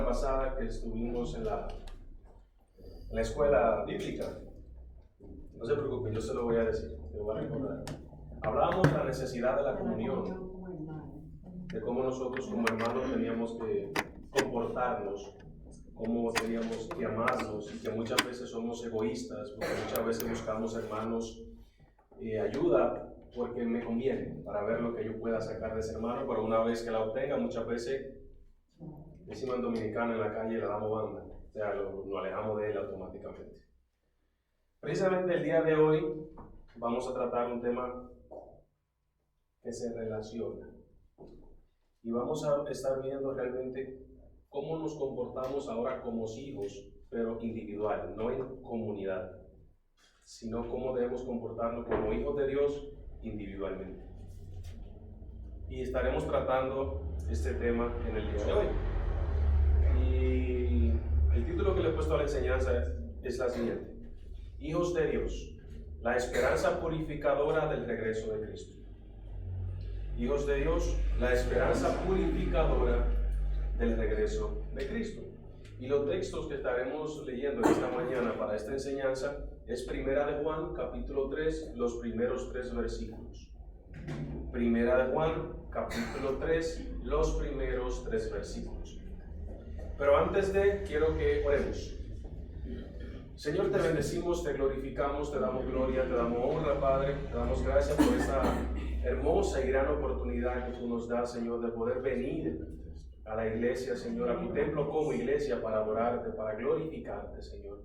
pasada que estuvimos en la escuela bíblica, no se preocupe, yo se lo voy a decir, te lo voy a recordar. Hablábamos de la necesidad de la comunión, de cómo nosotros como hermanos teníamos que comportarnos, cómo teníamos que amarnos, y que muchas veces somos egoístas, porque muchas veces buscamos, hermanos, ayuda porque me conviene, para ver lo que yo pueda sacar de ese hermano, pero una vez que la obtenga, muchas veces, decimos en dominicano, en la calle le damos banda, o sea, nos alejamos de él automáticamente. Precisamente el día de hoy vamos a tratar un tema que se relaciona, y vamos a estar viendo realmente cómo nos comportamos ahora como hijos, pero individual, no en comunidad, sino cómo debemos comportarnos como hijos de Dios individualmente. Y estaremos tratando este tema en el día de hoy. Y el título que le he puesto a la enseñanza es la siguiente: Hijos de Dios, la esperanza purificadora del regreso de Cristo. Hijos de Dios, la esperanza purificadora del regreso de Cristo. Y los textos que estaremos leyendo esta mañana para esta enseñanza es Primera de Juan, capítulo 3, los primeros 3 versículos. Primera de Juan, capítulo 3, los primeros 3 versículos. Pero antes quiero que oremos. Señor, te bendecimos, te glorificamos, te damos gloria, te damos honra, Padre. Te damos gracias por esta hermosa y gran oportunidad que tú nos das, Señor, de poder venir a la iglesia, Señor, a tu templo como iglesia para adorarte, para glorificarte, Señor.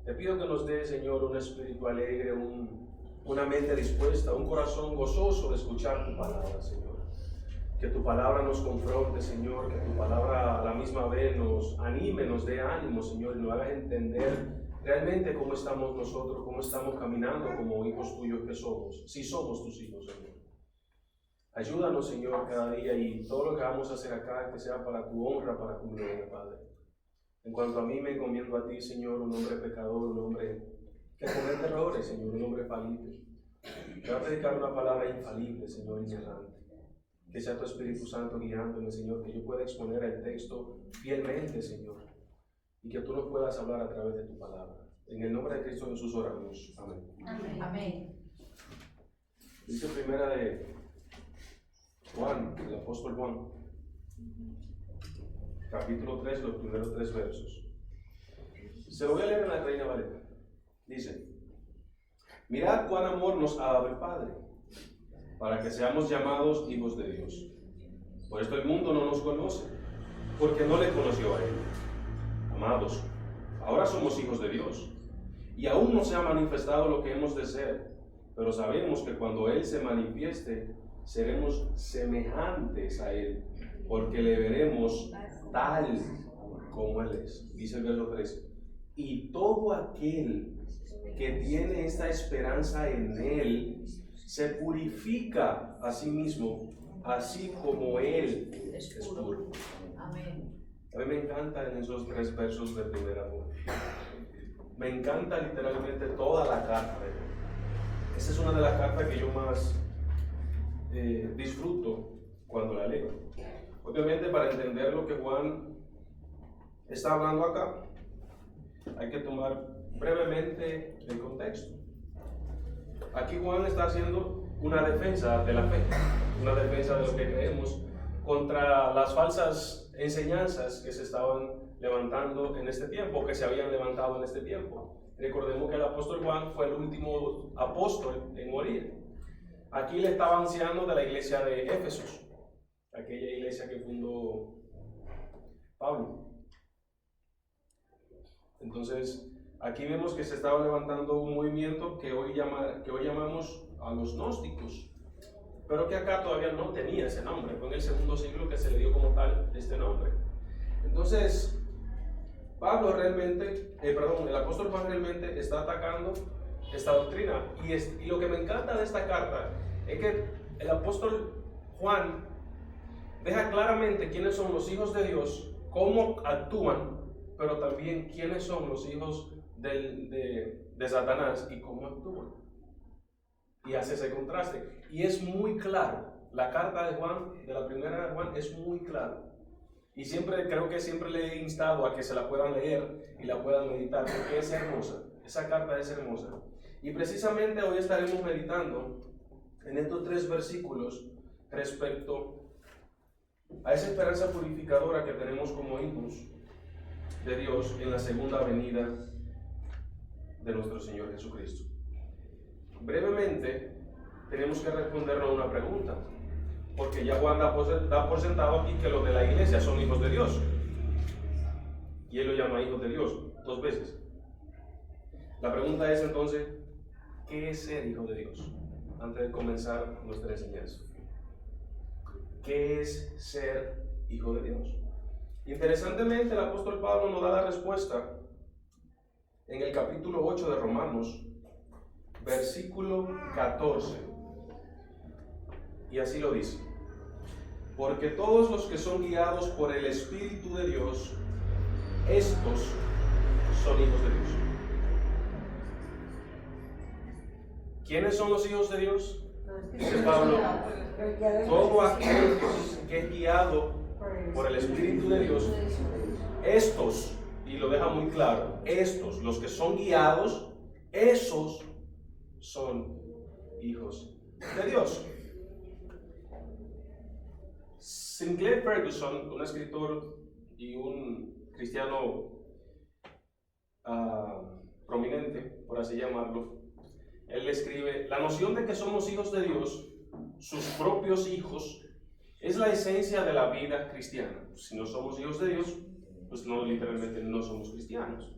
Te pido que nos dé, Señor, un espíritu alegre, una mente dispuesta, un corazón gozoso de escuchar tu palabra, Señor. Que tu palabra nos confronte, Señor, que tu palabra a la misma vez nos anime, nos dé ánimo, Señor, y nos haga entender realmente cómo estamos nosotros, cómo estamos caminando como hijos tuyos que somos, si somos tus hijos, Señor. Ayúdanos, Señor, cada día, y todo lo que vamos a hacer acá, que sea para tu honra, para tu gloria, Padre. En cuanto a mí, me encomiendo a ti, Señor, un hombre pecador, un hombre que comete errores, Señor, un hombre falible. Te voy a predicar una palabra infalible, Señor, inerrante. Que sea tu Espíritu Santo guiándome, Señor, que yo pueda exponer el texto fielmente, Señor, y que tú nos puedas hablar a través de tu palabra. En el nombre de Cristo Jesús oramos. Amén. Amén. Amén. Dice Primera de Juan, el apóstol Juan, capítulo 3, los primeros 3 versos. Se lo voy a leer en la Reina Valera. Dice: mirad cuán amor nos ha dado el Padre, para que seamos llamados hijos de Dios. Por esto el mundo no nos conoce, porque no le conoció a Él. Amados, ahora somos hijos de Dios, y aún no se ha manifestado lo que hemos de ser, pero sabemos que cuando Él se manifieste, seremos semejantes a Él, porque le veremos tal como Él es. Dice el verso 13: y todo aquel que tiene esta esperanza en Él, se purifica a sí mismo, así como Él es puro. Amén. A mí me encantan esos 3 versos de Primera Juan. Me encanta literalmente toda la carta. Esa es una de las cartas que yo más disfruto cuando la leo. Obviamente, para entender lo que Juan está hablando acá, hay que tomar brevemente el contexto. Aquí Juan está haciendo una defensa de la fe, una defensa de lo que creemos contra las falsas enseñanzas que se estaban levantando en este tiempo, que se habían levantado en este tiempo. Recordemos que el apóstol Juan fue el último apóstol en morir. Aquí le estaba anciano de la iglesia de Éfesos, aquella iglesia que fundó Pablo. Entonces, aquí vemos que se estaba levantando un movimiento que hoy llamamos a los gnósticos, pero que acá todavía no tenía ese nombre. Fue en el segundo siglo que se le dio como tal este nombre. Entonces, el apóstol Juan realmente está atacando esta doctrina. Y lo que me encanta de esta carta es que el apóstol Juan deja claramente quiénes son los hijos de Dios, cómo actúan, pero también quiénes son los hijos de Satanás y cómo actúan. Y hace ese contraste. Y es muy claro. La carta de Juan, de la primera de Juan, es muy clara. Y creo que siempre le he instado a que se la puedan leer y la puedan meditar, porque es hermosa. Esa carta es hermosa. Y precisamente hoy estaremos meditando en estos 3 versículos respecto a esa esperanza purificadora que tenemos como hijos de Dios en la segunda venida de nuestro Señor Jesucristo. Brevemente, tenemos que respondernos a una pregunta, porque ya Juan da por sentado aquí que los de la iglesia son hijos de Dios, y él lo llama hijos de Dios 2 veces. La pregunta es entonces, ¿qué es ser hijo de Dios? Antes de comenzar nuestra enseñanza, ¿qué es ser hijo de Dios? Interesantemente, el apóstol Pablo nos da la respuesta en el capítulo 8 de Romanos, versículo 14, y así lo dice: porque todos los que son guiados por el Espíritu de Dios, estos son hijos de Dios. ¿Quiénes son los hijos de Dios? Dice Pablo, todo aquel que es guiado por el Espíritu de Dios, estos, y lo deja muy claro, estos, los que son guiados, esos son hijos de Dios. Sinclair Ferguson, un escritor y un cristiano prominente, por así llamarlo, él escribe: la noción de que somos hijos de Dios, sus propios hijos, es la esencia de la vida cristiana. Si no somos hijos de Dios, pues no, literalmente no somos cristianos.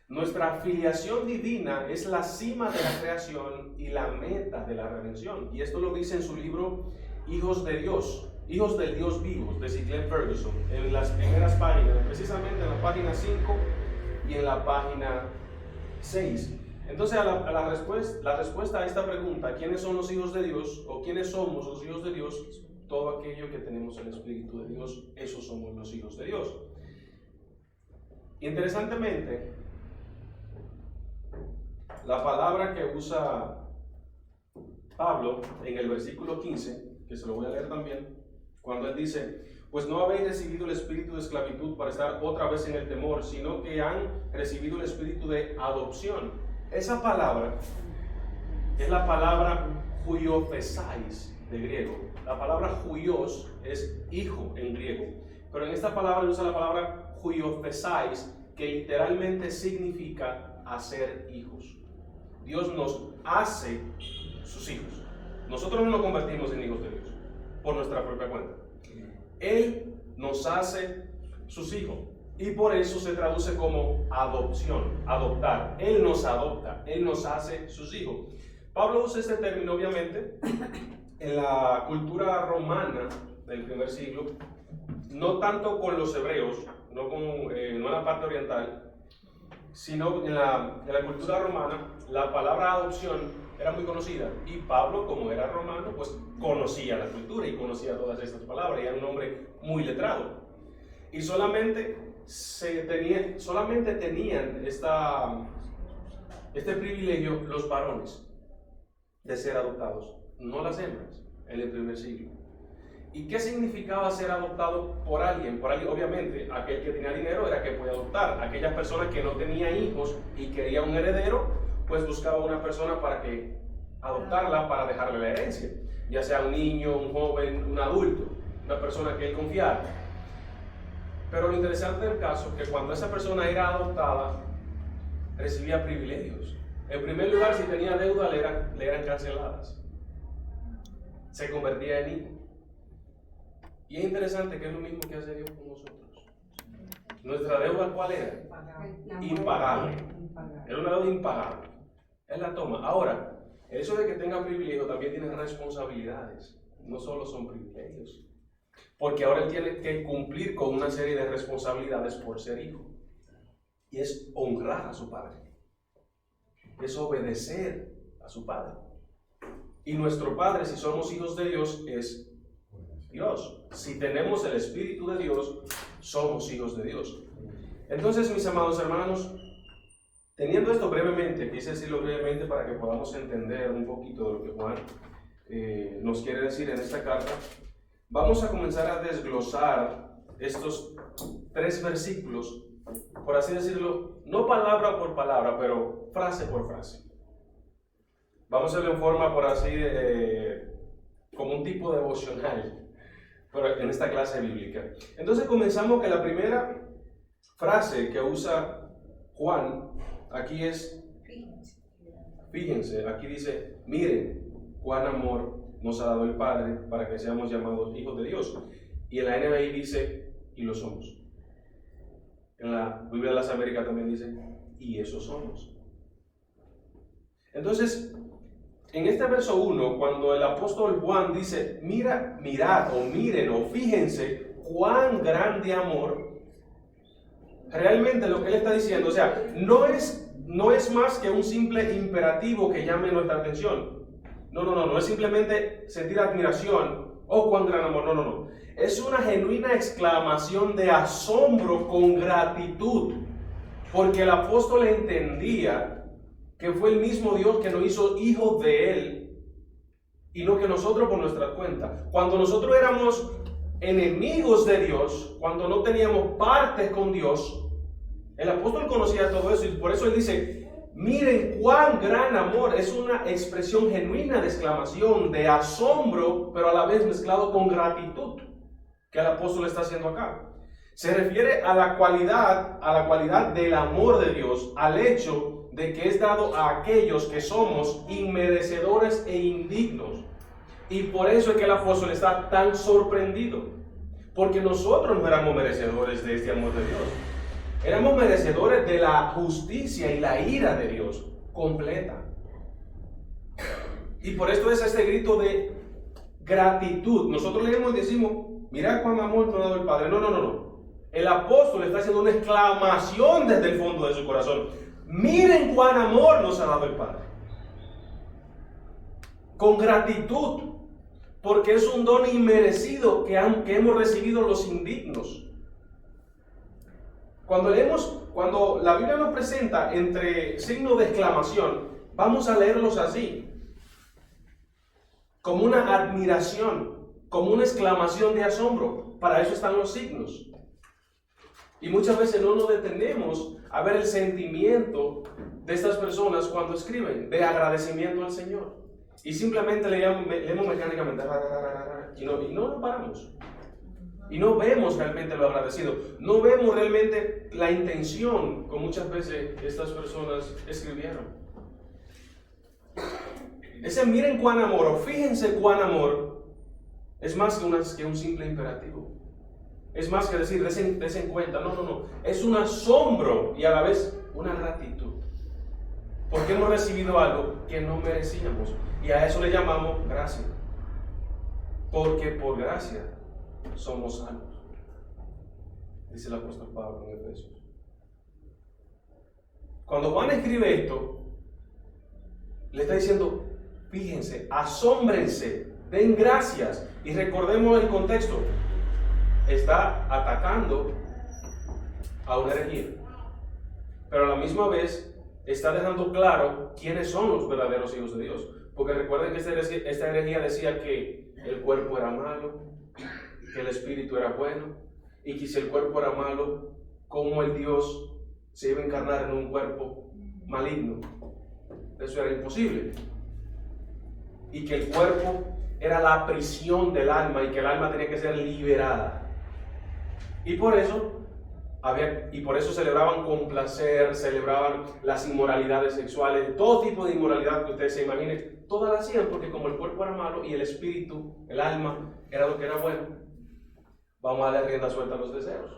Nuestra filiación divina es la cima de la creación y la meta de la redención. Y esto lo dice en su libro Hijos de Dios, Hijos del Dios Vivo, de Sinclair Ferguson, en las primeras páginas, precisamente en la página 5 y en la página 6. Entonces, la respuesta a esta pregunta, ¿quiénes son los hijos de Dios? O ¿quiénes somos los hijos de Dios? Todo aquello que tenemos el Espíritu de Dios, esos somos los hijos de Dios. Interesantemente, la palabra que usa Pablo en el versículo 15, que se lo voy a leer también, cuando él dice: pues no habéis recibido el espíritu de esclavitud para estar otra vez en el temor, sino que han recibido el espíritu de adopción. Esa palabra es la palabra huiopesais de griego. La palabra huios es hijo en griego, pero en esta palabra usa la palabra huiopesais, que literalmente significa hacer hijos. Dios nos hace sus hijos. Nosotros no nos convertimos en hijos de Dios por nuestra propia cuenta. Él nos hace sus hijos. Y por eso se traduce como adopción, adoptar. Él nos adopta, Él nos hace sus hijos. Pablo usa este término, obviamente, en la cultura romana del primer siglo, no tanto con los hebreos, no en la parte oriental, sino en la cultura romana, la palabra adopción era muy conocida. Y Pablo, como era romano, pues conocía la cultura y conocía todas estas palabras, y era un hombre muy letrado. Y solamente tenían este privilegio los varones de ser adoptados, no las hembras, en el primer siglo. ¿Y qué significaba ser adoptado por alguien? Por alguien, obviamente, aquel que tenía dinero era que podía adoptar. Aquellas personas que no tenían hijos y quería un heredero, pues buscaba una persona para que adoptarla, para dejarle la herencia, ya sea un niño, un joven, un adulto, una persona que él confiara. Pero lo interesante del caso es que cuando esa persona era adoptada, recibía privilegios. En primer lugar, si tenía deuda, le eran canceladas. Se convertía en hijo. Y es interesante que es lo mismo que hace Dios con nosotros. Nuestra deuda, ¿cuál era? Impagable. Era una deuda impagable. Él la toma. Ahora, el hecho de que tenga privilegio también tiene responsabilidades. No solo son privilegios. Porque ahora él tiene que cumplir con una serie de responsabilidades por ser hijo. Y es honrar a su padre. Es obedecer a su padre. Y nuestro padre, si somos hijos de Dios, es Dios. Si tenemos el Espíritu de Dios, somos hijos de Dios. Entonces, mis amados hermanos, teniendo esto brevemente, quise decirlo brevemente para que podamos entender un poquito de lo que Juan nos quiere decir en esta carta. Vamos a comenzar a desglosar estos 3 versículos, por así decirlo, no palabra por palabra, pero frase por frase. Vamos a hacerlo en forma, por así, como un tipo devocional, pero en esta clase bíblica. Entonces comenzamos que la primera frase que usa Juan aquí es, fíjense, aquí dice, miren cuán amor nos ha dado el Padre para que seamos llamados hijos de Dios. Y en la NBI dice, y lo somos. En la Biblia de las Américas también dice, y eso somos. Entonces, en este verso 1, cuando el apóstol Juan dice, mirad o miren o fíjense cuán grande amor, realmente lo que él está diciendo, o sea, no es más que un simple imperativo que llame nuestra atención. No es simplemente sentir admiración, oh, cuán gran amor, no. Es una genuina exclamación de asombro con gratitud, porque el apóstol entendía que fue el mismo Dios que nos hizo hijos de él, y no que nosotros por nuestra cuenta. Cuando nosotros éramos enemigos de Dios, cuando no teníamos parte con Dios, el apóstol conocía todo eso, y por eso él dice, miren cuán gran amor. Es una expresión genuina de exclamación, de asombro, pero a la vez mezclado con gratitud, que el apóstol está haciendo acá. Se refiere a la cualidad del amor de Dios, al hecho de que es dado a aquellos que somos inmerecedores e indignos. Y por eso es que el apóstol está tan sorprendido, porque nosotros no éramos merecedores de este amor de Dios. Éramos merecedores de la justicia y la ira de Dios completa. Y por esto es este grito de gratitud. Nosotros leemos y decimos, mirad cuán amor nos ha dado el Padre. No. El apóstol está haciendo una exclamación desde el fondo de su corazón. Miren cuán amor nos ha dado el Padre. Con gratitud, porque es un don inmerecido que hemos recibido los indignos. Cuando la Biblia nos presenta entre signos de exclamación, vamos a leerlos así, como una admiración, como una exclamación de asombro. Para eso están los signos. Y muchas veces no nos detenemos a ver el sentimiento de estas personas cuando escriben, de agradecimiento al Señor. Y simplemente leemos mecánicamente, y no nos paramos. Y no vemos realmente lo agradecido. No vemos realmente la intención que muchas veces estas personas escribieron. Ese miren cuán amor, o fíjense cuán amor, es más que un simple imperativo. Es más que decir, desen cuenta. No. Es un asombro y a la vez una gratitud. Porque hemos recibido algo que no merecíamos. Y a eso le llamamos gracia. Porque por gracia somos salvos, dice el apóstol Pablo en Efesios. Cuando Juan escribe esto, le está diciendo, fíjense, asómbrense, den gracias. Y recordemos el contexto, está atacando a una herejía, pero a la misma vez está dejando claro quiénes son los verdaderos hijos de Dios. Porque recuerden que esta herejía decía que el cuerpo era malo, que el espíritu era bueno, y que si el cuerpo era malo, ¿cómo el Dios se iba a encarnar en un cuerpo maligno? Eso era imposible. Y que el cuerpo era la prisión del alma y que el alma tenía que ser liberada. Y por eso celebraban con placer, celebraban las inmoralidades sexuales, todo tipo de inmoralidad que ustedes se imaginen, todas las hacían porque como el cuerpo era malo y el espíritu, el alma, era lo que era bueno, vamos a darle rienda suelta a los deseos.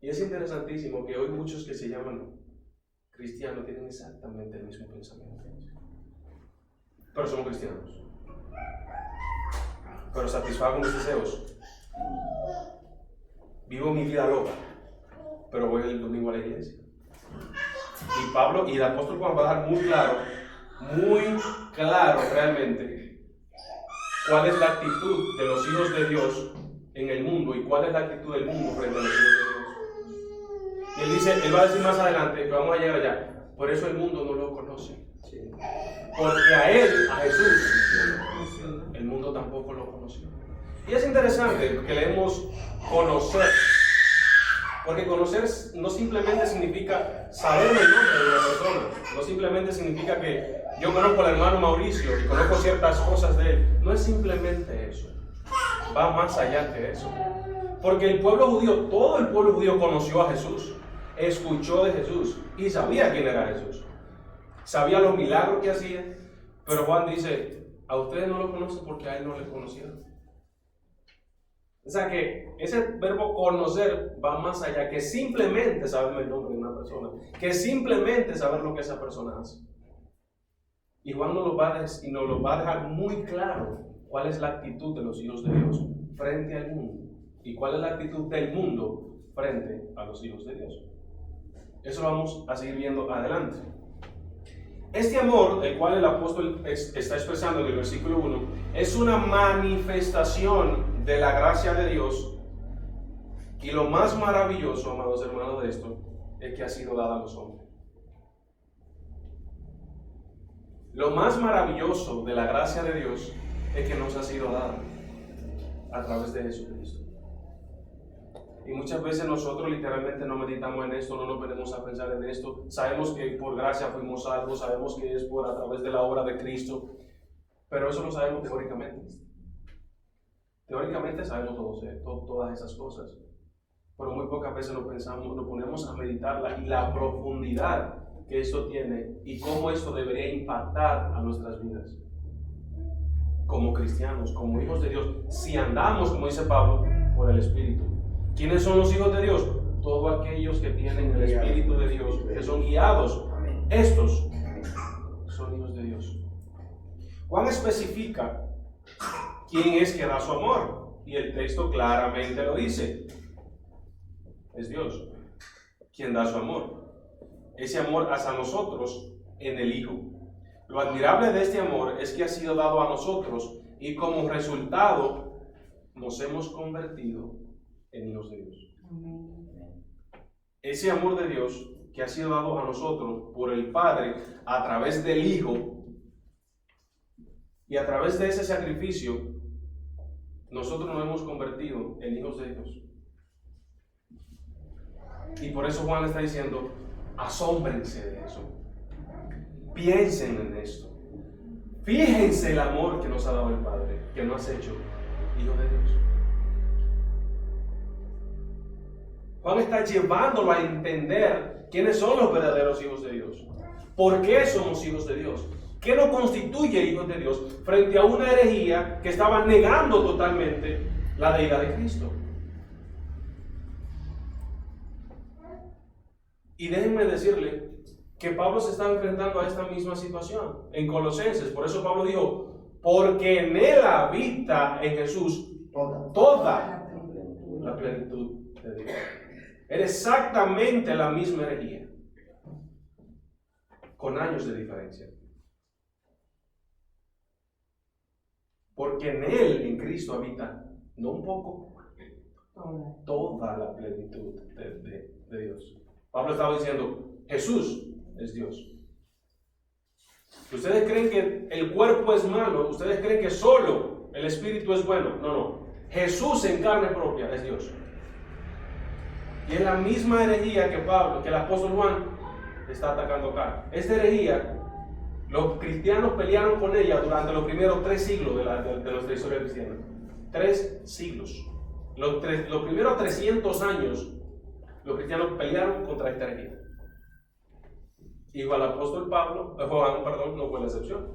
Y es interesantísimo que hoy muchos que se llaman cristianos tienen exactamente el mismo pensamiento. Pero somos cristianos. Pero satisfago mis deseos. Vivo mi vida loca, pero voy el domingo a la iglesia. Y Pablo y el apóstol Juan va a dar muy claro realmente cuál es la actitud de los hijos de Dios en el mundo y cuál es la actitud del mundo frente a los hijos de Dios. Y él va a decir más adelante que vamos a llegar allá. Por eso el mundo no lo conoce. Porque a Jesús, el mundo tampoco lo conoció. Y es interesante que leemos conocer, porque conocer no simplemente significa saber el nombre de una persona, no simplemente significa que yo conozco al hermano Mauricio y conozco ciertas cosas de él, no es simplemente eso, va más allá que eso. Porque el pueblo judío, todo el pueblo judío conoció a Jesús, escuchó de Jesús y sabía quién era Jesús, sabía los milagros que hacía, pero Juan dice, a ustedes no lo conocen porque a él no le conocieron. O sea que ese verbo conocer va más allá que simplemente saber el nombre de una persona, que simplemente saber lo que esa persona hace. Y Juan nos lo va a dejar muy claro cuál es la actitud de los hijos de Dios frente al mundo y cuál es la actitud del mundo frente a los hijos de Dios. Eso lo vamos a seguir viendo adelante. Este amor, el cual el apóstol está expresando en el versículo 1, es una manifestación de la gracia de Dios, y lo más maravilloso, amados hermanos, de esto es que ha sido dada a los hombres. Lo más maravilloso de la gracia de Dios es que nos ha sido dada a través de Jesucristo. Y muchas veces nosotros literalmente no meditamos en esto, no nos ponemos a pensar en esto. Sabemos que por gracia fuimos salvos, sabemos que es a través de la obra de Cristo, pero eso lo sabemos teóricamente. Teóricamente sabemos todas esas cosas, pero muy pocas veces nos ponemos a meditarla y la profundidad que esto tiene y cómo esto debería impactar a nuestras vidas. Como cristianos, como hijos de Dios, si andamos, como dice Pablo, por el Espíritu. ¿Quiénes son los hijos de Dios? Todos aquellos que tienen el Espíritu de Dios, que son guiados. Estos son hijos de Dios. Juan especifica quién es que da su amor, y el texto claramente lo dice. Es Dios quien da su amor. Ese amor hacia nosotros en el Hijo. Lo admirable de este amor es que ha sido dado a nosotros y como resultado nos hemos convertido en hijos de Dios. Ese amor de Dios que ha sido dado a nosotros por el Padre a través del Hijo, y a través de ese sacrificio nosotros nos hemos convertido en hijos de Dios. Y por eso Juan está diciendo, asómbrense de eso, piensen en esto, fíjense el amor que nos ha dado el Padre, que nos ha hecho hijos de Dios. Juan está llevándolo a entender quiénes son los verdaderos hijos de Dios, por qué somos hijos de Dios, qué nos constituye hijos de Dios frente a una herejía que estaba negando totalmente la deidad de Cristo. Y déjenme decirle que Pablo se está enfrentando a esta misma situación en Colosenses. Por eso Pablo dijo, porque en él habita en Jesús toda la plenitud de Dios. Era exactamente la misma herejía, con años de diferencia. Porque en él, en Cristo, habita, no un poco, toda la plenitud de Dios. Pablo estaba diciendo, Jesús es Dios. ¿Ustedes creen que el cuerpo es malo? ¿Ustedes creen que solo el espíritu es bueno? No. Jesús en carne propia es Dios. Y es la misma herejía que el apóstol Juan está atacando acá. Esta herejía, los cristianos pelearon con ella durante los primeros 3 siglos de nuestra historia cristiana. 3 siglos. Los primeros 300 años, los cristianos pelearon contra esta herejía. Y el apóstol Juan no fue la excepción.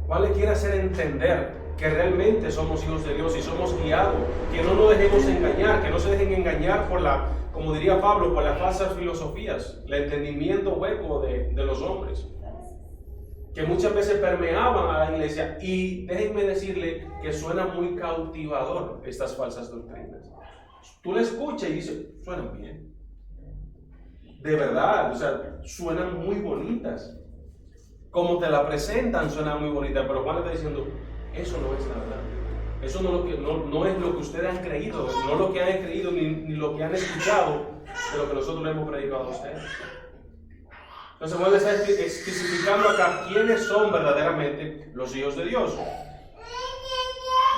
Juan le quiere hacer entender que realmente somos hijos de Dios y somos guiados, que no nos dejemos engañar, que no se dejen engañar por como diría Pablo, por las falsas filosofías, el entendimiento hueco de los hombres, que muchas veces permeaban a la iglesia. Y déjenme decirle que suena muy cautivador estas falsas doctrinas. Tú la escuchas y dices, suenan bien. De verdad, suenan muy bonitas. Como te la presentan, suenan muy bonitas. Pero Juan está diciendo, eso no es la verdad. Eso no es lo que ustedes han creído, no lo que han creído ni lo que han escuchado de lo que nosotros le hemos predicado a ustedes. Entonces Juan está especificando acá quiénes son verdaderamente los hijos de Dios.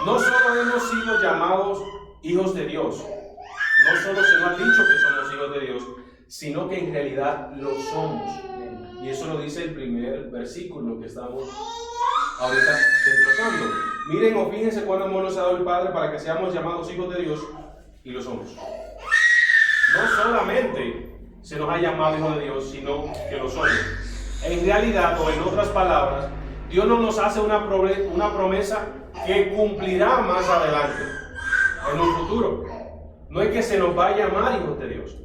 No solo hemos sido llamados hijos de Dios, no solo se nos ha dicho que somos hijos de Dios, sino que en realidad lo somos. Y eso lo dice el primer versículo que estamos ahorita desglosando. Miren o fíjense cuán amor nos ha dado el Padre para que seamos llamados hijos de Dios, y lo somos. No solamente se nos ha llamado hijos de Dios, sino que lo somos. En realidad, o en otras palabras, Dios no nos hace una promesa que cumplirá más adelante, en un futuro. No es que se nos va a llamar hijos de Dios.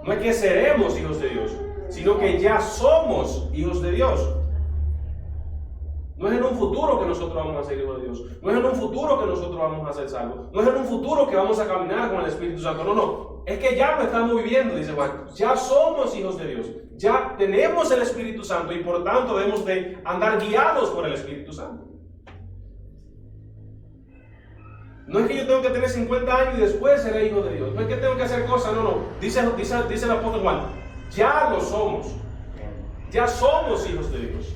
No es que seremos hijos de Dios, sino que ya somos hijos de Dios. No es en un futuro que nosotros vamos a ser hijos de Dios. No es en un futuro que nosotros vamos a ser salvos. No es en un futuro que vamos a caminar con el Espíritu Santo. No, no. Es que ya lo estamos viviendo, dice Juan. Ya somos hijos de Dios. Ya tenemos el Espíritu Santo y por tanto debemos de andar guiados por el Espíritu Santo. No es que yo tengo que tener 50 años y después seré hijo de Dios. No es que tengo que hacer cosas, no, no. Dice el apóstol Juan, ya lo somos. Ya somos hijos de Dios.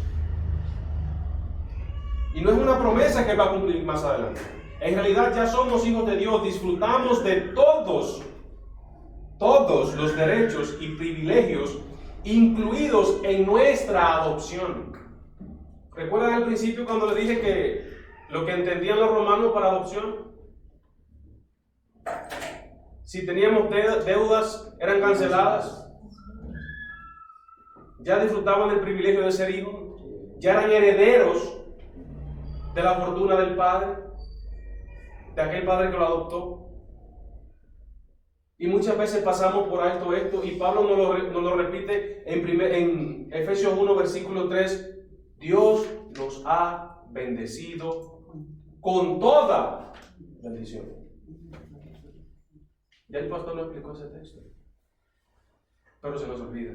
Y no es una promesa que va a cumplir más adelante. En realidad ya somos hijos de Dios, disfrutamos de todos los derechos y privilegios incluidos en nuestra adopción. ¿Recuerdan al principio cuando le dije que lo que entendían los romanos para adopción? Si teníamos deudas, eran canceladas. Ya disfrutaban del privilegio de ser hijos. Ya eran herederos de la fortuna del Padre, de aquel Padre que lo adoptó. Y muchas veces pasamos por alto esto, y Pablo nos lo repite en Efesios 1, versículo 3. Dios nos ha bendecido con toda bendición. Ya el pastor nos explicó ese texto, pero se nos olvida.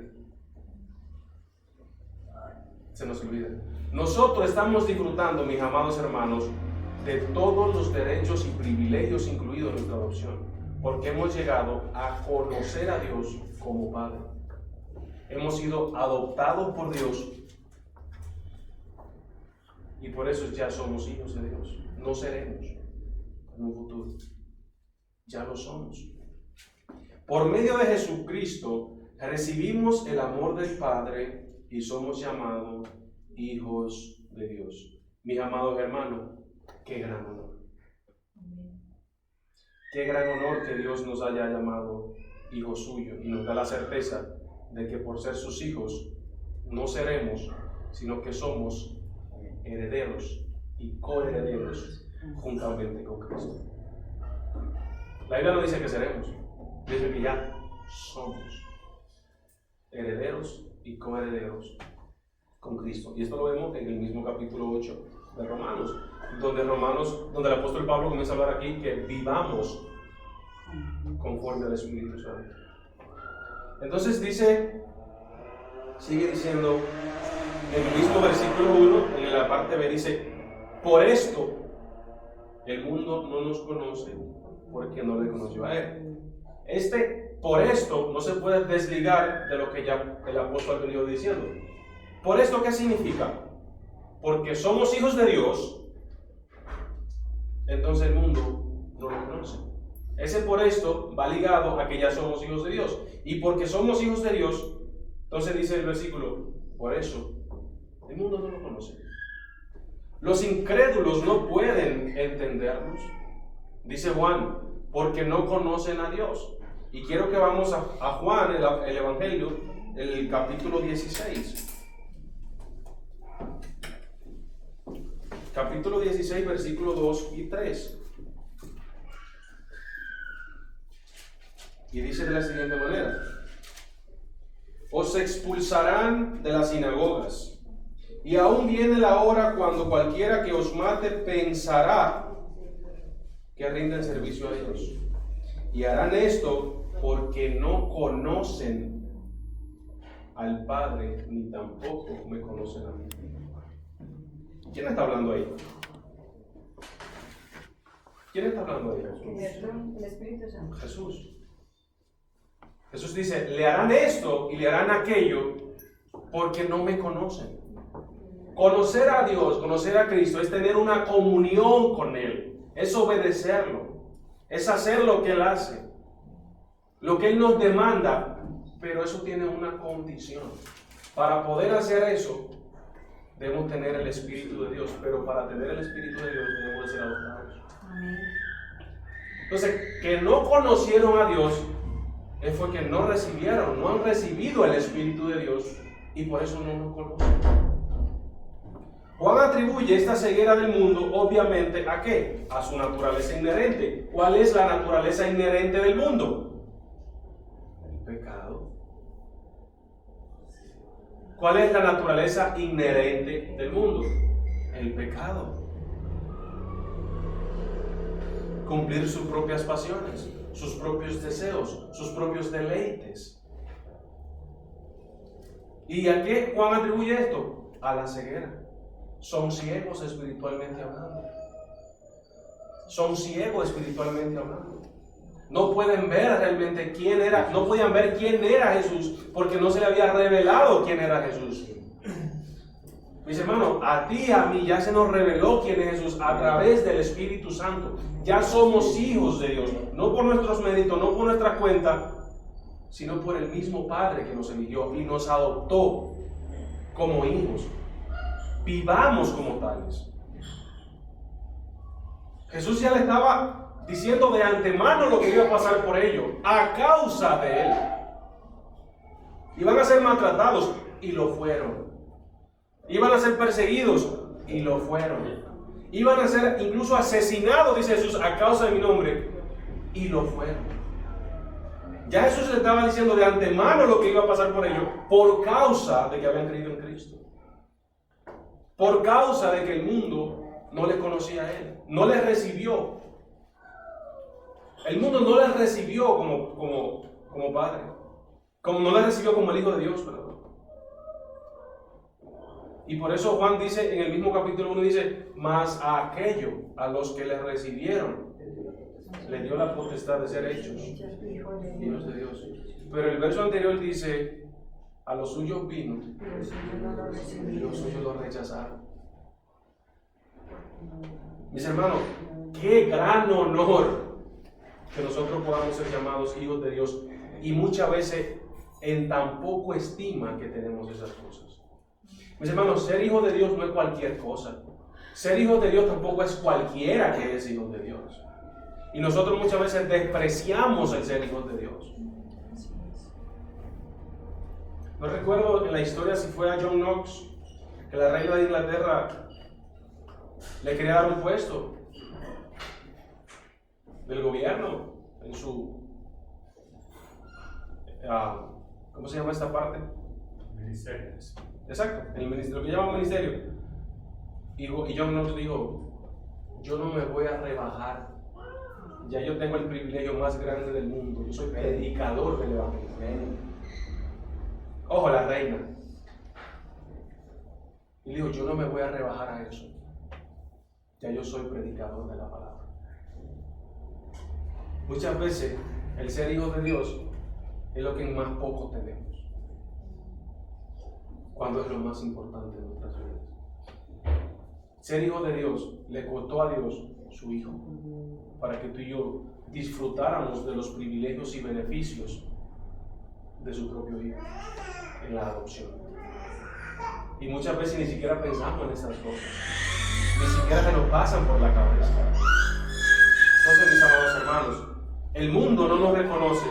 Se nos olvida. Nosotros estamos disfrutando, mis amados hermanos, de todos los derechos y privilegios incluidos en nuestra adopción, porque hemos llegado a conocer a Dios como Padre. Hemos sido adoptados por Dios y por eso ya somos hijos de Dios. No seremos en un futuro, ya lo somos. Por medio de Jesucristo recibimos el amor del Padre y somos llamados hijos de Dios. Mis amados hermanos, qué gran honor. Qué gran honor que Dios nos haya llamado hijos suyos y nos da la certeza de que por ser sus hijos no seremos, sino que somos herederos y coherederos juntamente con Cristo. La Biblia no dice que seremos, dice que ya somos herederos y coherederos con Cristo. Y esto lo vemos en el mismo capítulo 8 de Romanos, donde el apóstol Pablo comienza a hablar aquí que vivamos conforme al Espíritu Santo. Entonces sigue diciendo en el mismo versículo 1, en la parte B, dice: por esto el mundo no nos conoce, porque no le conoció a Él. Por esto no se puede desligar de lo que ya el apóstol ha venido diciendo. ¿Por esto qué significa? Porque somos hijos de Dios, entonces el mundo no lo conoce. Ese por esto va ligado a que ya somos hijos de Dios. Y porque somos hijos de Dios, entonces dice el versículo, por eso el mundo no lo conoce. Los incrédulos no pueden entendernos, dice Juan, porque no conocen a Dios. Y quiero que vamos a Juan, el Evangelio, el capítulo 16. Capítulo 16, versículos 2 y 3. Y dice de la siguiente manera: os expulsarán de las sinagogas, y aún viene la hora cuando cualquiera que os mate pensará que rinden servicio a Dios. Y harán esto porque no conocen al Padre, ni tampoco me conocen a mí. ¿Quién está hablando ahí? ¿Quién está hablando ahí? El Espíritu Santo. Jesús. Jesús dice, le harán esto y le harán aquello porque no me conocen. Conocer a Dios, conocer a Cristo, es tener una comunión con Él, es obedecerlo, es hacer lo que Él hace, lo que Él nos demanda, pero eso tiene una condición. Para poder hacer eso, debemos tener el Espíritu de Dios, pero para tener el Espíritu de Dios debemos de ser adoptados. Amén. Entonces, que no conocieron a Dios, fue que no recibieron, no han recibido el Espíritu de Dios y por eso no nos conocen. Juan atribuye esta ceguera del mundo, obviamente, ¿a qué? A su naturaleza inherente. ¿Cuál es la naturaleza inherente del mundo? El pecado. ¿Cuál es la naturaleza inherente del mundo? El pecado. Cumplir sus propias pasiones, sus propios deseos, sus propios deleites. ¿Y a qué Juan atribuye esto? A la ceguera. Son ciegos espiritualmente hablando. Son ciegos espiritualmente hablando. No pueden ver realmente quién era, no podían ver quién era Jesús porque no se le había revelado quién era Jesús. Mis hermanos, a ti y a mí ya se nos reveló quién es Jesús a través del Espíritu Santo. Ya somos hijos de Dios, no por nuestros méritos, no por nuestra cuenta, sino por el mismo Padre que nos eligió y nos adoptó como hijos. Vivamos como tales. Jesús ya le estaba diciendo de antemano lo que iba a pasar por ellos, a causa de él. Iban a ser maltratados y lo fueron. Iban a ser perseguidos y lo fueron. Iban a ser incluso asesinados, dice Jesús, a causa de mi nombre y lo fueron. Ya Jesús le estaba diciendo de antemano lo que iba a pasar por ellos por causa de que habían creído en Cristo. Por causa de que el mundo no le conocía a Él, no le recibió. El mundo no le recibió como Padre, como no le recibió como el Hijo de Dios, perdón. Y por eso Juan dice, en el mismo capítulo 1 dice, mas a aquellos, a los que le recibieron, le dio la potestad de ser hechos hijos de Dios. Pero el verso anterior dice, a los suyos vino y los suyos lo rechazaron. Mis hermanos, qué gran honor que nosotros podamos ser llamados hijos de Dios y muchas veces en tan poco estima que tenemos esas cosas. Mis hermanos, ser hijo de Dios no es cualquier cosa. Ser hijo de Dios tampoco es cualquiera que es hijo de Dios. Y nosotros muchas veces despreciamos el ser hijos de Dios. No recuerdo en la historia si fue a John Knox que la reina de Inglaterra le quería dar un puesto del gobierno en su ¿cómo se llama esta parte? Ministerio. Exacto, el ministerio, lo que llaman ministerio. Y John Knox dijo, yo no me voy a rebajar. Ya yo tengo el privilegio más grande del mundo. Yo soy predicador del evangelio. Ojo, la reina. Y dijo, yo no me voy a rebajar a eso. Ya yo soy predicador de la palabra. Muchas veces el ser hijo de Dios es lo que más poco tenemos. Cuando es lo más importante de nuestras vidas. Ser hijo de Dios le costó a Dios su hijo, para que tú y yo disfrutáramos de los privilegios y beneficios de su propio hijo en la adopción. Y muchas veces ni siquiera pensamos en estas cosas, ni siquiera se nos pasan por la cabeza. Entonces, mis amados hermanos, el mundo no nos reconoce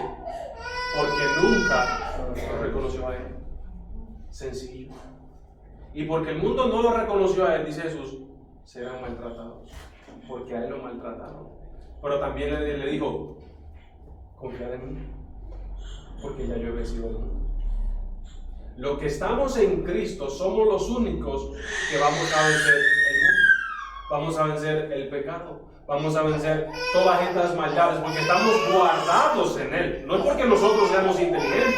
porque nunca nos reconoció a Él. Sencillo. Y porque el mundo no lo reconoció a Él, dice Jesús, serán maltratados, porque a Él lo maltrataron. Pero también le dijo, confiad en mí, porque ya yo he vencido el mundo. Los que estamos en Cristo somos los únicos que vamos a vencer el mundo. Vamos a vencer el pecado. Vamos a vencer todas estas maldades, porque estamos guardados en Él. No es porque nosotros seamos inteligentes,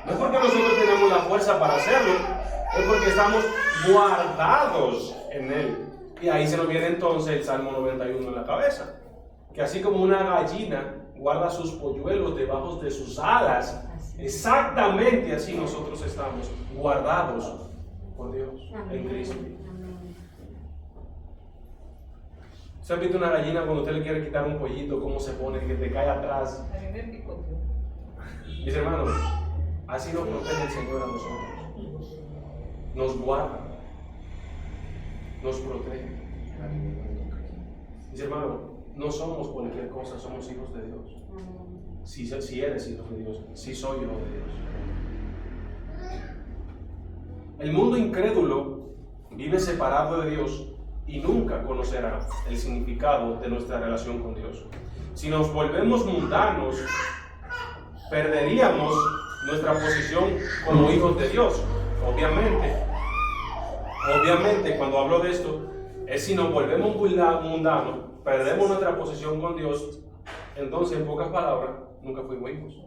no es porque nosotros tenemos la fuerza para hacerlo, es porque estamos guardados en Él. Y ahí se nos viene entonces el Salmo 91 en la cabeza, que así como una gallina guarda sus polluelos debajo de sus alas, exactamente así nosotros estamos guardados por Dios en Cristo. ¿Se han visto una gallina cuando usted le quiere quitar un pollito, cómo se pone, que te cae atrás? A mí me picó. Mis hermanos, así nos protege el Señor a nosotros. Nos guarda, nos protege. Mis hermanos, no somos cualquier cosa, somos hijos de Dios. Si eres hijo de Dios, si soy hijo de Dios. El mundo incrédulo vive separado de Dios y nunca conocerá el significado de nuestra relación con Dios. Si nos volvemos mundanos, perderíamos nuestra posición como hijos de Dios. Obviamente, cuando hablo de esto, es si nos volvemos mundanos, perdemos nuestra posición con Dios, entonces, en pocas palabras, nunca fuimos hijos.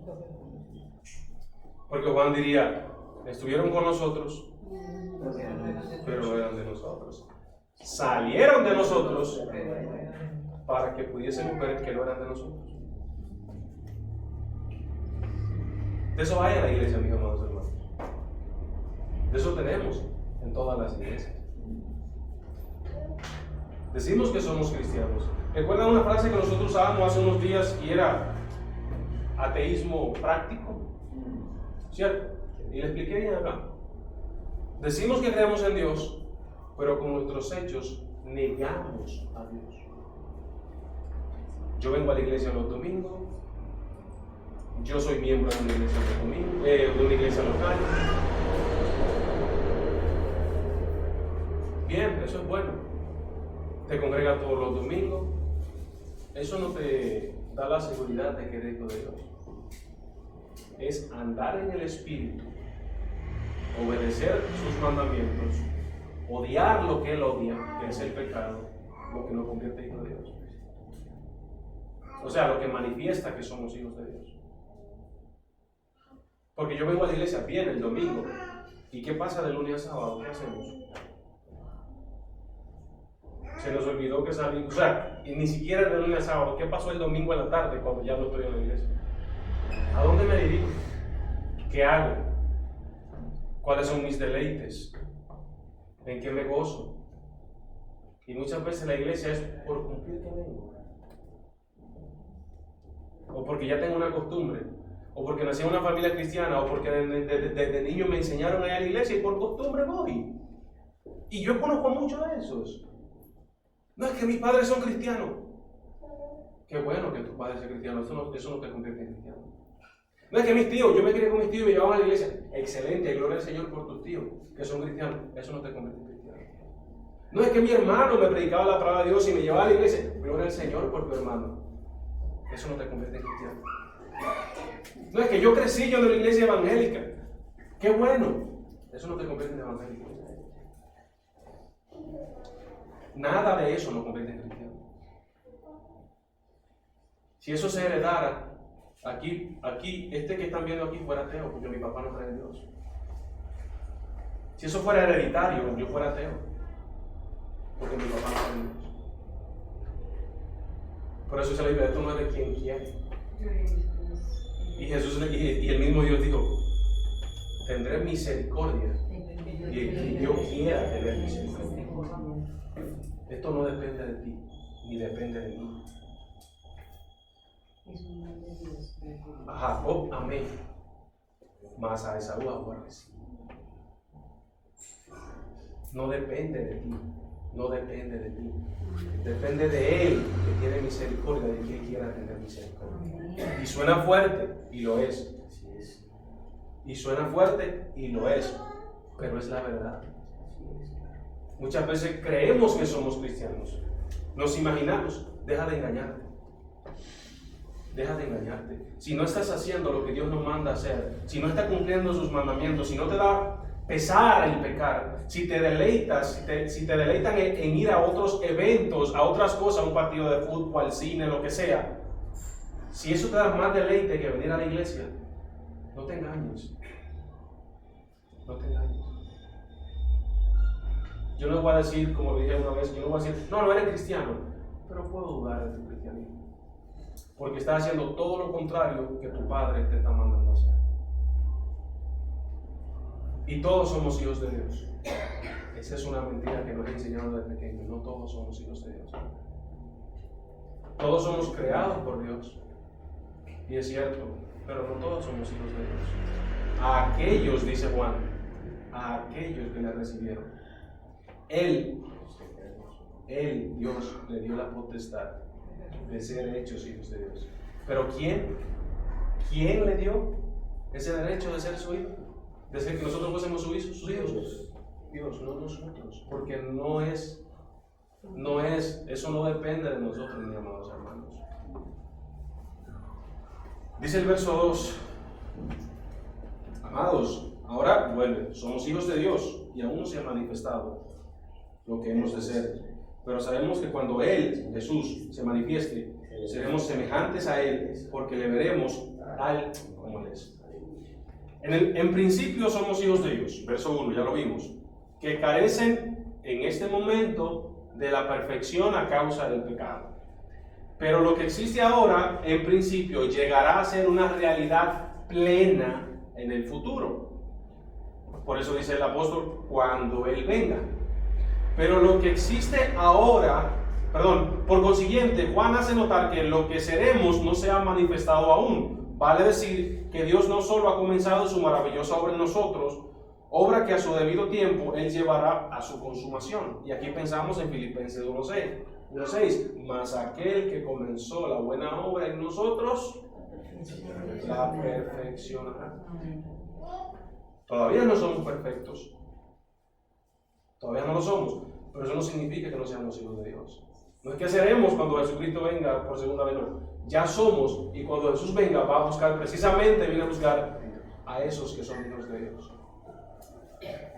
Porque Juan diría, estuvieron con nosotros, pero no eran de nosotros. Salieron de nosotros para que pudiésemos ver que no eran de nosotros. De eso hay en la iglesia, mis amados hermanos. De eso tenemos en todas las iglesias. Decimos que somos cristianos. ¿Recuerdan una frase que nosotros usábamos hace unos días y era ateísmo práctico? ¿Cierto? Y le expliqué bien acá. Decimos que creemos en Dios, pero con nuestros hechos negamos a Dios. Yo vengo a la iglesia los domingos, yo soy miembro de una iglesia de una iglesia local. Bien, eso es bueno. Te congregas todos los domingos. Eso no te da la seguridad de que eres hijo de Dios. Es andar en el Espíritu, obedecer sus mandamientos, odiar lo que Él odia, que es el pecado, lo que nos convierte en hijos de Dios. O sea, lo que manifiesta que somos hijos de Dios. Porque yo vengo a la iglesia bien el domingo. ¿Y qué pasa de lunes a sábado? ¿Qué hacemos? Se nos olvidó que salimos. O sea, y ni siquiera de lunes a sábado. ¿Qué pasó el domingo en la tarde cuando ya no estoy en la iglesia? ¿A dónde me dirijo? ¿Qué hago? ¿Cuáles son mis deleites? ¿En qué me gozo? Y muchas veces la iglesia es por cumplir que vengo. O porque ya tengo una costumbre. O porque nací en una familia cristiana. O porque desde niño me enseñaron a ir a la iglesia y por costumbre voy. Y yo conozco muchos de esos. No es que mis padres son cristianos. Qué bueno que tus padres sean cristianos. Eso no te convierte en cristiano. No es que mis tíos, yo me crié con mis tíos y me llevaban a la iglesia. Excelente, gloria al Señor por tus tíos que son cristianos. Eso no te convierte en cristiano. No es que mi hermano me predicaba la palabra de Dios y me llevaba a la iglesia. Gloria al Señor por tu hermano. Eso no te convierte en cristiano. No es que yo crecí en una iglesia evangélica. Qué bueno. Eso no te convierte en evangélico. Nada de eso nos convierte en cristiano. Si eso se heredara, aquí, este que están viendo aquí fuera ateo, porque mi papá no cree en Dios. Si eso fuera hereditario, yo fuera ateo, porque mi papá no cree en Dios. Por eso se le dice, esto no es de quien quiere. Y Jesús y el mismo Dios dijo, tendré misericordia y el que yo quiera tener misericordia. Esto no depende de ti, ni depende de mí. A Jacob amé, mas a Esaú aborrecí. No depende de ti, no depende de ti. Depende de Él, que tiene misericordia, de quien quiera tener misericordia. Y suena fuerte, y lo es. Y suena fuerte, y lo es. Pero es la verdad. Muchas veces creemos que somos cristianos. Nos imaginamos. Deja de engañarte. Deja de engañarte. Si no estás haciendo lo que Dios nos manda hacer, si no estás cumpliendo sus mandamientos, si no te da pesar el pecar, si te deleitas, si te deleitan en ir a otros eventos, a otras cosas, a un partido de fútbol, al cine, lo que sea, si eso te da más deleite que venir a la iglesia, no te engañes. No te engañes. Yo no voy a decir, como dije una vez, yo no voy a decir, no eres cristiano, pero puedo dudar de tu cristianismo. Porque estás haciendo todo lo contrario que tu padre te está mandando a hacer. Y todos somos hijos de Dios. Esa es una mentira que nos han enseñado desde pequeños. No todos somos hijos de Dios. Todos somos creados por Dios. Y es cierto, pero no todos somos hijos de Dios. A aquellos, dice Juan, a aquellos que le recibieron. Él, Dios, le dio la potestad de ser hechos hijos de Dios. Pero ¿quién le dio ese derecho de ser su hijo? De ser que nosotros fuésemos sus hijos. Dios, no nosotros. Porque eso no depende de nosotros, mis amados hermanos. Dice el verso 2, amados, ahora vuelve, somos hijos de Dios y aún no se ha manifestado lo que hemos de ser. Pero sabemos que cuando Él, Jesús, se manifieste, seremos semejantes a Él, porque le veremos tal como Él es. En principio somos hijos de Dios, verso 1, ya lo vimos, que carecen en este momento de la perfección a causa del pecado. Pero lo que existe ahora, en principio, llegará a ser una realidad plena en el futuro. Por eso dice el apóstol, cuando Él venga. Pero lo que existe ahora, por consiguiente, Juan hace notar que lo que seremos no se ha manifestado aún. Vale decir que Dios no solo ha comenzado su maravillosa obra en nosotros, obra que a su debido tiempo Él llevará a su consumación. Y aquí pensamos en Filipenses 1:6, mas aquel que comenzó la buena obra en nosotros, la perfeccionará. Todavía no somos perfectos. Todavía no lo somos, pero eso no significa que no seamos hijos de Dios. No es que seremos cuando Jesucristo venga por segunda vez, no. Ya somos, y cuando Jesús venga va a buscar, precisamente viene a buscar a esos que son hijos de Dios.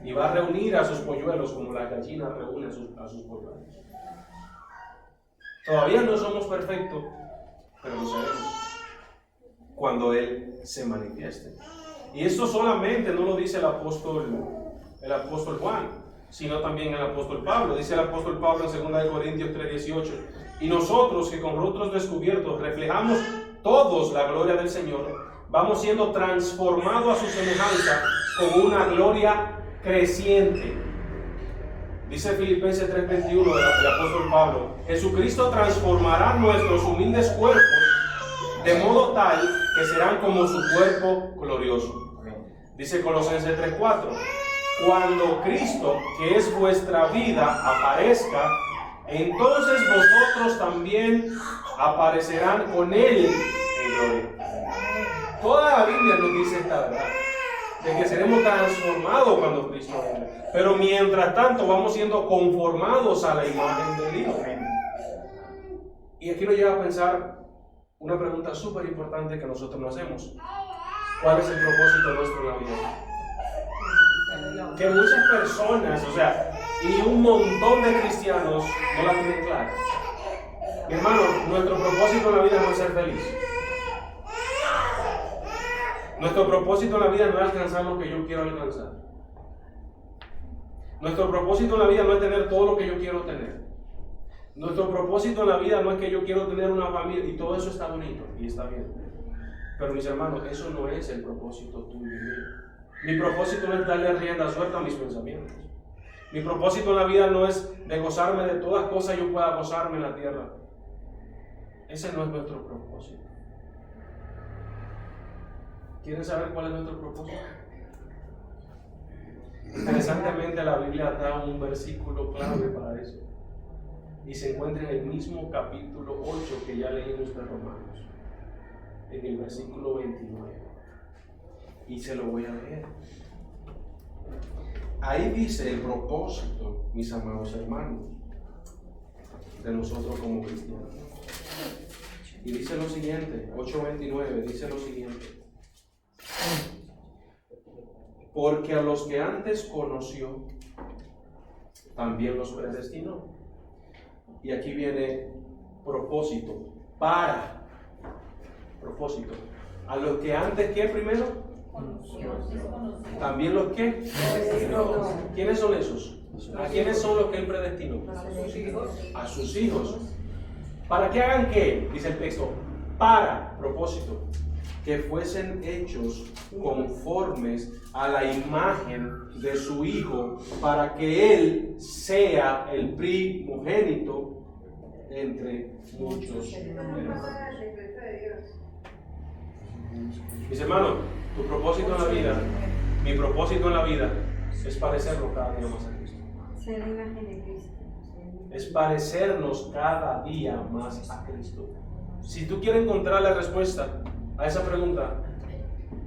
Y va a reunir a sus polluelos como la gallina reúne a sus polluelos. Todavía no somos perfectos, pero lo seremos cuando Él se manifieste. Y esto solamente no lo dice el apóstol Juan, sino también el apóstol Pablo. Dice el apóstol Pablo en 2 Corintios 3:18, y nosotros que con rostros descubiertos reflejamos todos la gloria del Señor, vamos siendo transformados a su semejanza con una gloria creciente. Dice Filipenses 3:21 del apóstol Pablo, Jesucristo transformará nuestros humildes cuerpos de modo tal que serán como su cuerpo glorioso. Dice Colosenses 3:4, cuando Cristo, que es vuestra vida, aparezca, entonces vosotros también aparecerán con Él en gloria. Toda la Biblia nos dice esta verdad, de que seremos transformados cuando Cristo venga. Pero mientras tanto vamos siendo conformados a la imagen del Hijo. Y aquí nos lleva a pensar una pregunta súper importante que nosotros nos hacemos. ¿Cuál es el propósito nuestro en la vida? Que muchas personas, y un montón de cristianos no la tienen clara. Mi hermano, nuestro propósito en la vida no es ser feliz. Nuestro propósito en la vida no es alcanzar lo que yo quiero alcanzar. Nuestro propósito en la vida no es tener todo lo que yo quiero tener. Nuestro propósito en la vida no es que yo quiero tener una familia, y todo eso está bonito y está bien. Pero mis hermanos, eso no es el propósito tuyo y mío. Mi propósito no es darle rienda suelta a mis pensamientos. Mi propósito en la vida no es de gozarme de todas cosas yo pueda gozarme en la tierra. Ese no es nuestro propósito. ¿Quieren saber cuál es nuestro propósito? Interesantemente, la Biblia da un versículo clave para eso. Y se encuentra en el mismo capítulo 8 que ya leímos de Romanos, en el versículo 29. Y se lo voy a leer. Ahí dice el propósito, mis amados hermanos, de nosotros como cristianos. Y dice lo siguiente, 8:29, dice lo siguiente. Porque a los que antes conoció, también los predestinó. Y aquí viene propósito, propósito. A los que antes, ¿qué primero? También los que predestinó. ¿Quiénes son esos? ¿A quiénes son los que Él predestinó? A sus hijos. ¿Para qué hagan qué? Dice el texto. Para, propósito, que fuesen hechos conformes a la imagen de su Hijo, para que Él sea el primogénito entre muchos hermanos. secreto de Dios. Mis hermanos, tu propósito en la vida, mi propósito en la vida, es parecernos cada día más a Cristo. Ser imagen de Cristo. Es parecernos cada día más a Cristo. Si tú quieres encontrar la respuesta a esa pregunta,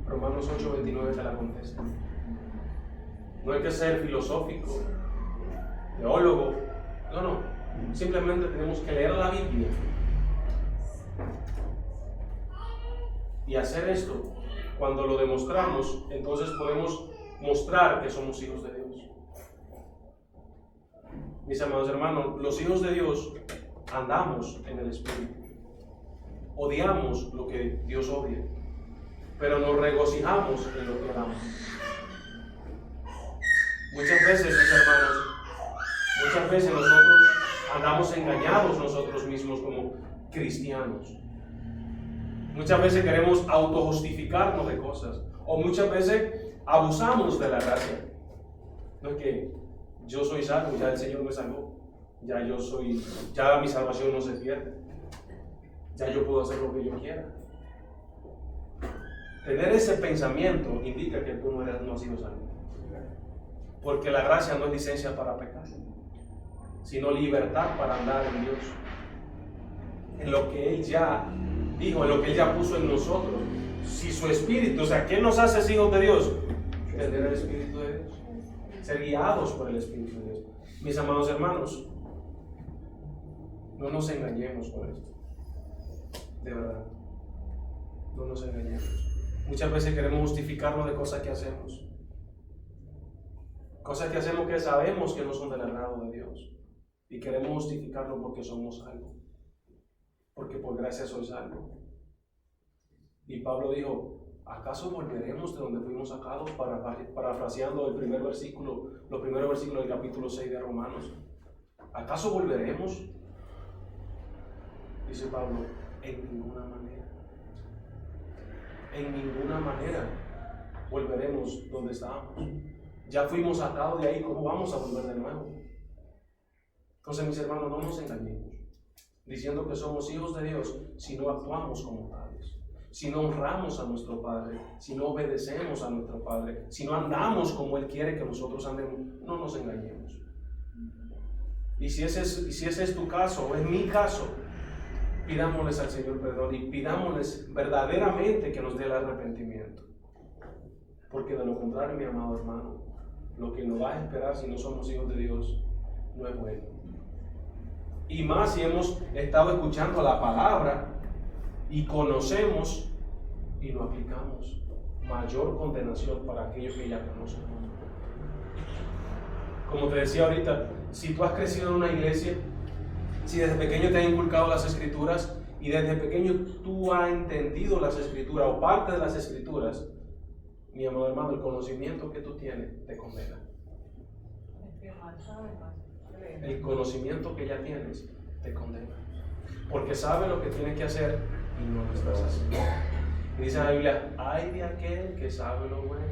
Romanos 8:29 te la contesta. No hay que ser filosófico, teólogo, no. Simplemente tenemos que leer la Biblia. Y hacer esto, cuando lo demostramos, entonces podemos mostrar que somos hijos de Dios. Mis amados hermanos, los hijos de Dios andamos en el Espíritu. Odiamos lo que Dios odia, pero nos regocijamos en lo que amamos. Muchas veces, mis hermanos, nosotros andamos engañados nosotros mismos como cristianos. Muchas veces queremos autojustificarnos de cosas, o muchas veces abusamos de la gracia. No es que yo soy salvo, ya el Señor me salvó, ya mi salvación no se pierde, ya yo puedo hacer lo que yo quiera. Tener ese pensamiento indica que tú no has sido salvo, porque la gracia no es licencia para pecar, sino libertad para andar en Dios, en lo que Él ya dijo, en lo que Él ya puso en nosotros. Si su Espíritu, o sea, ¿qué nos hace hijos de Dios? Tener el Espíritu de Dios, ser guiados por el Espíritu de Dios. Mis amados hermanos, no nos engañemos con esto, de verdad, no nos engañemos. Muchas veces queremos justificarnos de cosas que hacemos que sabemos que no son del agrado de Dios, y queremos justificarlo porque somos salvos, porque por gracia soy salvo. Y Pablo dijo: ¿acaso volveremos de donde fuimos sacados? Parafraseando los primeros versículos del capítulo 6 de Romanos. ¿Acaso volveremos? Dice Pablo: en ninguna manera. En ninguna manera volveremos donde estábamos. Ya fuimos sacados de ahí, ¿cómo vamos a volver de nuevo? Entonces, mis hermanos, no nos engañemos diciendo que somos hijos de Dios si no actuamos como tales, si no honramos a nuestro Padre, si no obedecemos a nuestro Padre, si no andamos como Él quiere que nosotros andemos. No nos engañemos. Y si ese es tu caso, o es mi caso, pidámosles al Señor perdón y pidámosles verdaderamente que nos dé el arrepentimiento. Porque de lo contrario, mi amado hermano, lo que nos va a esperar si no somos hijos de Dios no es bueno. Y más si hemos estado escuchando la palabra y conocemos y no aplicamos. Mayor condenación para aquellos que ya conocen. Como te decía ahorita, si tú has crecido en una iglesia, si desde pequeño te han inculcado las Escrituras y desde pequeño tú has entendido las Escrituras o parte de las Escrituras, mi amado hermano, el conocimiento que tú tienes te condena. El conocimiento que ya tienes te condena, porque sabes lo que tienes que hacer y no lo estás haciendo. Y dice la Biblia: ay de aquel que sabe lo bueno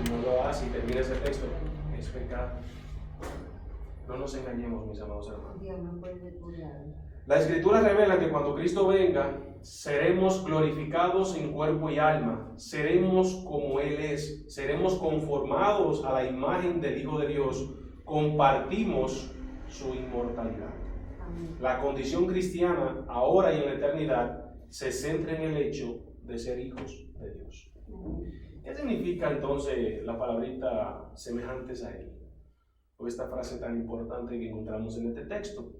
y no lo hace, y termina ese texto: es pecado. No nos engañemos, mis amados hermanos. La Escritura revela que cuando Cristo venga, seremos glorificados en cuerpo y alma, seremos como Él es, seremos conformados a la imagen del Hijo de Dios, compartimos su inmortalidad. La condición cristiana, ahora y en la eternidad, se centra en el hecho de ser hijos de Dios. ¿Qué significa entonces la palabrita semejantes a Él? O esta frase tan importante que encontramos en este texto.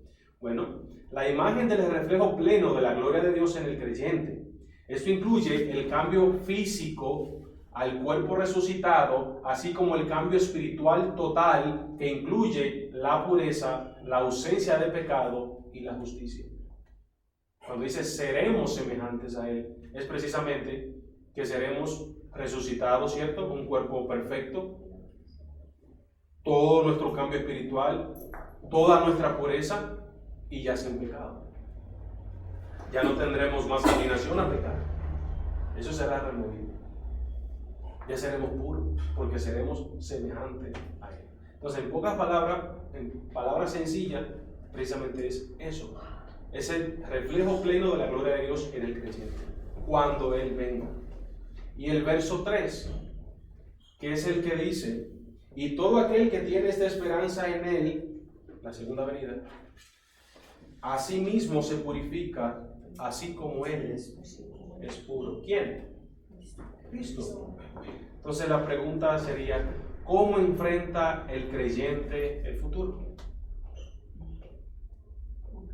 Bueno, la imagen del reflejo pleno de la gloria de Dios en el creyente. Esto incluye el cambio físico al cuerpo resucitado, así como el cambio espiritual total que incluye la pureza, la ausencia de pecado y la justicia. Cuando dice seremos semejantes a Él, es precisamente que seremos resucitados, ¿cierto? Un cuerpo perfecto, todo nuestro cambio espiritual, toda nuestra pureza y ya sin pecado. Ya no tendremos más inclinación a pecar. Eso será removido. Ya seremos puros porque seremos semejantes a Él. Entonces, en pocas palabras, en palabras sencillas, precisamente es eso. Es el reflejo pleno de la gloria de Dios en el creyente, cuando Él venga. Y el verso 3, que es el que dice, y todo aquel que tiene esta esperanza en Él, la segunda venida, a sí mismo se purifica, así como Él es puro. ¿Quién? Cristo. Entonces la pregunta sería, ¿cómo enfrenta el creyente el futuro?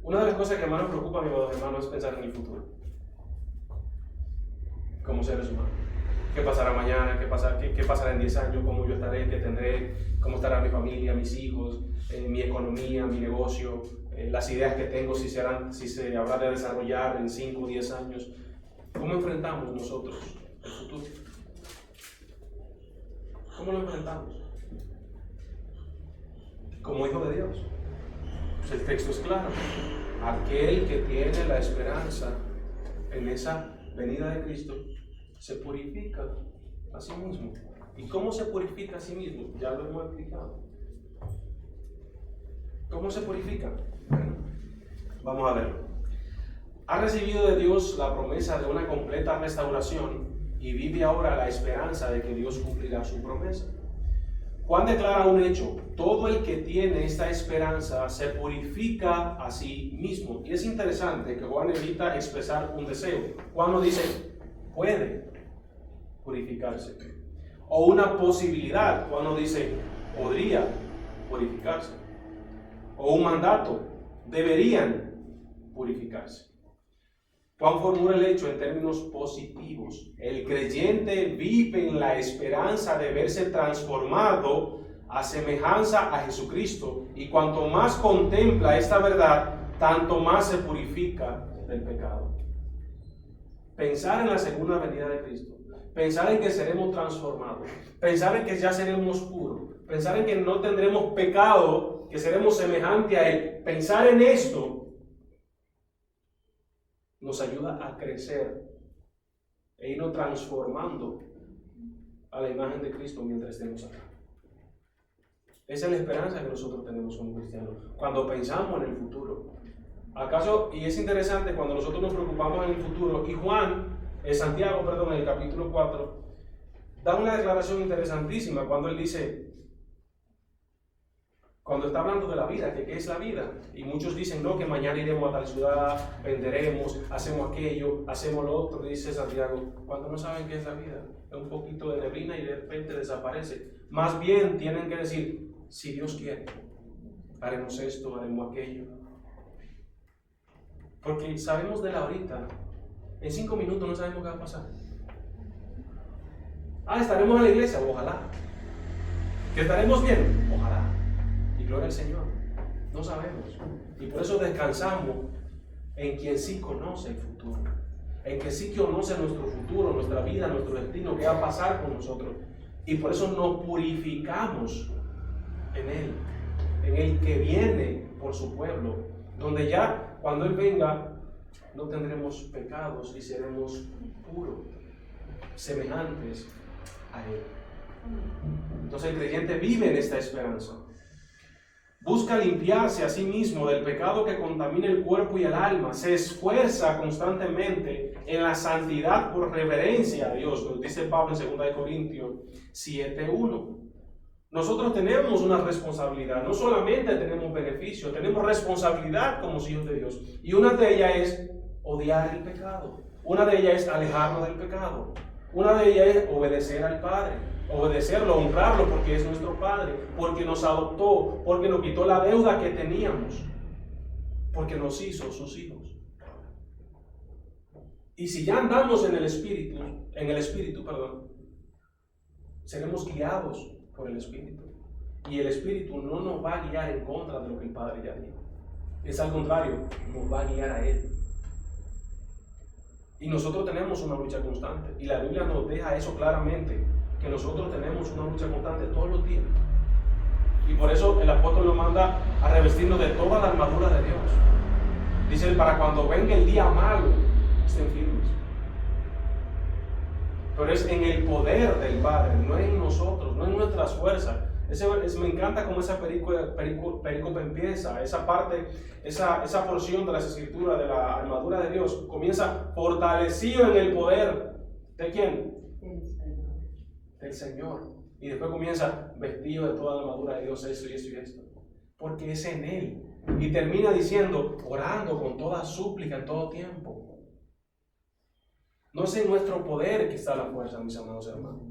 Una de las cosas que más nos preocupa, mi hermano, es pensar en el futuro. Como seres humanos. ¿Qué pasará mañana? ¿Qué pasará en 10 años? ¿Cómo yo estaré? ¿Qué tendré? ¿Cómo estará mi familia, mis hijos, mi economía, mi negocio? Las ideas que tengo, si se habrá de desarrollar en 5 o 10 años. ¿Cómo enfrentamos nosotros el futuro? ¿Cómo lo enfrentamos? Como hijo de Dios. Pues el texto es claro. Aquel que tiene la esperanza en esa venida de Cristo se purifica a sí mismo. ¿Y cómo se purifica a sí mismo? Ya lo hemos explicado. ¿Cómo se purifica? Bueno, vamos a verlo. Ha recibido de Dios la promesa de una completa restauración y vive ahora la esperanza de que Dios cumplirá su promesa. Juan declara un hecho: todo el que tiene esta esperanza se purifica a sí mismo. Y es interesante que Juan evita expresar un deseo. Juan no dice puede purificarse, o una posibilidad. Juan no dice podría purificarse, o un mandato, deberían purificarse. Juan formula el hecho en términos positivos. El creyente vive en la esperanza de verse transformado a semejanza a Jesucristo, y cuanto más contempla esta verdad, tanto más se purifica del pecado. Pensar en la segunda venida de Cristo, pensar en que seremos transformados, pensar en que ya seremos puros, pensar en que no tendremos pecado, que seremos semejantes a Él, pensar en esto nos ayuda a crecer e irnos transformando a la imagen de Cristo mientras estemos acá. Esa es la esperanza que nosotros tenemos como cristianos cuando pensamos en el futuro. ¿Acaso? Y es interesante cuando nosotros nos preocupamos en el futuro, y Santiago, en el capítulo 4, da una declaración interesantísima cuando él dice, cuando está hablando de la vida, que qué es la vida, y muchos dicen, no, que mañana iremos a tal ciudad, venderemos, hacemos aquello, hacemos lo otro. Dice Santiago, cuando no saben qué es la vida, es un poquito de neblina y de repente desaparece. Más bien tienen que decir, si Dios quiere, haremos esto, haremos aquello. Porque sabemos de la ahorita, en 5 minutos no sabemos qué va a pasar. Estaremos en la iglesia, ojalá. ¿Que estaremos bien? Ojalá. Gloria al Señor, no sabemos. Y por eso descansamos en quien sí conoce el futuro, en que sí conoce nuestro futuro, nuestra vida, nuestro destino, qué va a pasar con nosotros. Y por eso nos purificamos en el que viene por su pueblo, donde ya cuando Él venga no tendremos pecados y seremos puros, semejantes a Él. Entonces el creyente vive en esta esperanza. Busca limpiarse a sí mismo del pecado que contamina el cuerpo y el alma. Se esfuerza constantemente en la santidad por reverencia a Dios. Nos dice Pablo en 2 Corintios 7:1. Nosotros tenemos una responsabilidad. No solamente tenemos beneficio, tenemos responsabilidad como hijos de Dios. Y una de ellas es odiar el pecado. Una de ellas es alejarnos del pecado. Una de ellas es obedecer al Padre. Obedecerlo, honrarlo porque es nuestro Padre, porque nos adoptó, porque nos quitó la deuda que teníamos, porque nos hizo sus hijos. Y si ya andamos en el Espíritu, seremos guiados por el Espíritu. Y el Espíritu no nos va a guiar en contra de lo que el Padre ya dijo. Es al contrario, nos va a guiar a Él. Y nosotros tenemos una lucha constante. Y la Biblia nos deja eso claramente, que nosotros tenemos una lucha constante todos los días. Y por eso el apóstol nos manda a revestirnos de toda la armadura de Dios. Dice, para cuando venga el día malo, estén firmes. Pero es en el poder del Padre, no en nosotros, no en nuestras fuerzas. Me encanta cómo esa perícope empieza, esa parte, esa porción de las escrituras de la armadura de Dios comienza fortalecido en el poder. ¿De quién? Del Señor. Y después comienza vestido de toda la armadura de Dios, esto y esto y esto. Porque es en Él. Y termina diciendo, orando con toda súplica en todo tiempo. No es en nuestro poder que está la fuerza, mis amados hermanos.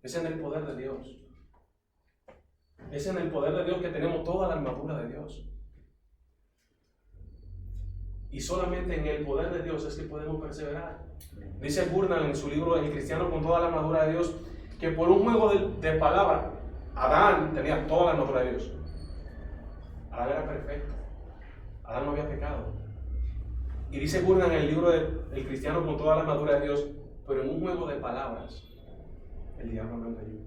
Es en el poder de Dios. Es en el poder de Dios que tenemos toda la armadura de Dios. Y solamente en el poder de Dios es que podemos perseverar. Dice Burnham en su libro El cristiano con toda la armadura de Dios, que por un juego de palabras, Adán tenía toda la armadura de Dios. Adán era perfecto. Adán no había pecado. Y dice Burnham en el libro El cristiano con toda la armadura de Dios, pero en un juego de palabras, el diablo no cayó.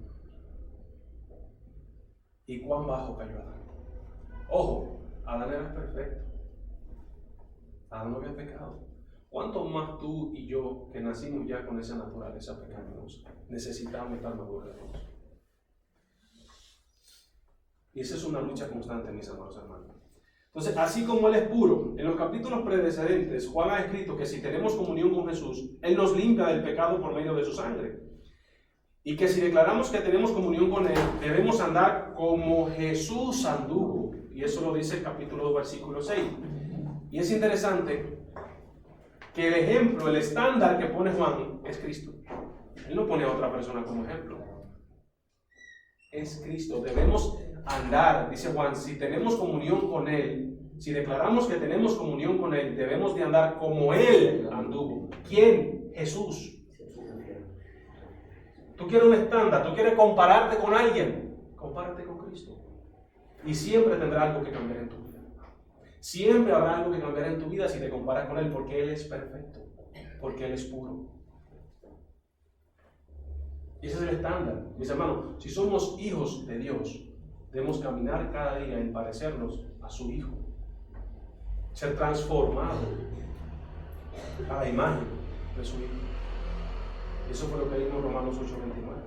¿Y cuán bajo cayó Adán? Ojo, Adán era perfecto. Adán no había pecado. ¿Cuánto más tú y yo, que nacimos ya con esa naturaleza pecaminosa, necesitamos esta armadura de Dios? Y esa es una lucha constante, mis amados hermanos. Entonces, así como Él es puro, en los capítulos predecedentes, Juan ha escrito que si tenemos comunión con Jesús, Él nos limpia del pecado por medio de su sangre. Y que si declaramos que tenemos comunión con Él, debemos andar como Jesús anduvo. Y eso lo dice el capítulo 2, versículo 6. Y es interesante que el ejemplo, el estándar que pone Juan es Cristo. Él no pone a otra persona como ejemplo. Es Cristo. Debemos andar, dice Juan, si tenemos comunión con Él, si declaramos que tenemos comunión con Él, debemos de andar como Él anduvo. ¿Quién? Jesús. Tú quieres un estándar, tú quieres compararte con alguien, compárate con Cristo. Y siempre tendrá algo que cambiar en tu vida. Siempre habrá algo que cambiar en tu vida si te comparas con Él, porque Él es perfecto, porque Él es puro. Y ese es el estándar. Mis hermanos, si somos hijos de Dios, debemos caminar cada día en parecernos a su Hijo. Ser transformados a la imagen de su Hijo. Eso fue lo que vimos en Romanos 8:29.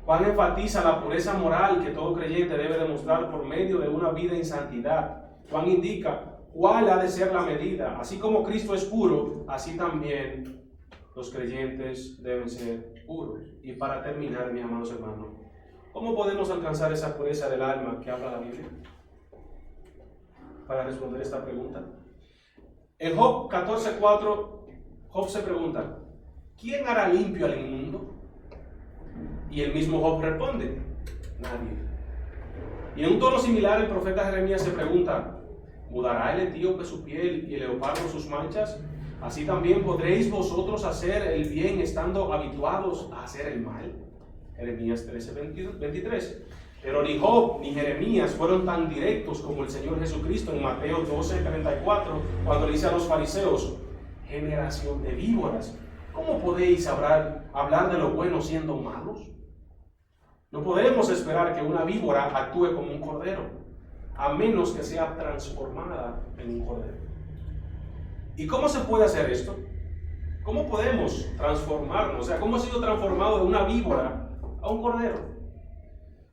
Juan enfatiza la pureza moral que todo creyente debe demostrar por medio de una vida en santidad. Juan indica cuál ha de ser la medida. Así como Cristo es puro, así también los creyentes deben ser puros. Y para terminar, mis amados hermanos, ¿cómo podemos alcanzar esa pureza del alma que habla la Biblia? Para responder esta pregunta. En Job 14:4, Job se pregunta, ¿quién hará limpio al inmundo? Y el mismo Job responde, nadie. Y en un tono similar el profeta Jeremías se pregunta, ¿mudará el etíope su piel y el leopardo sus manchas? Así también podréis vosotros hacer el bien estando habituados a hacer el mal. Jeremías 13:23. Pero ni Job ni Jeremías fueron tan directos como el Señor Jesucristo en Mateo 12:34, cuando le dice a los fariseos, generación de víboras, ¿cómo podéis hablar de lo bueno siendo malos? No podemos esperar que una víbora actúe como un cordero, a menos que sea transformada en un cordero. ¿Y cómo se puede hacer esto? ¿Cómo podemos transformarnos? O sea, ¿cómo ha sido transformado de una víbora a un cordero?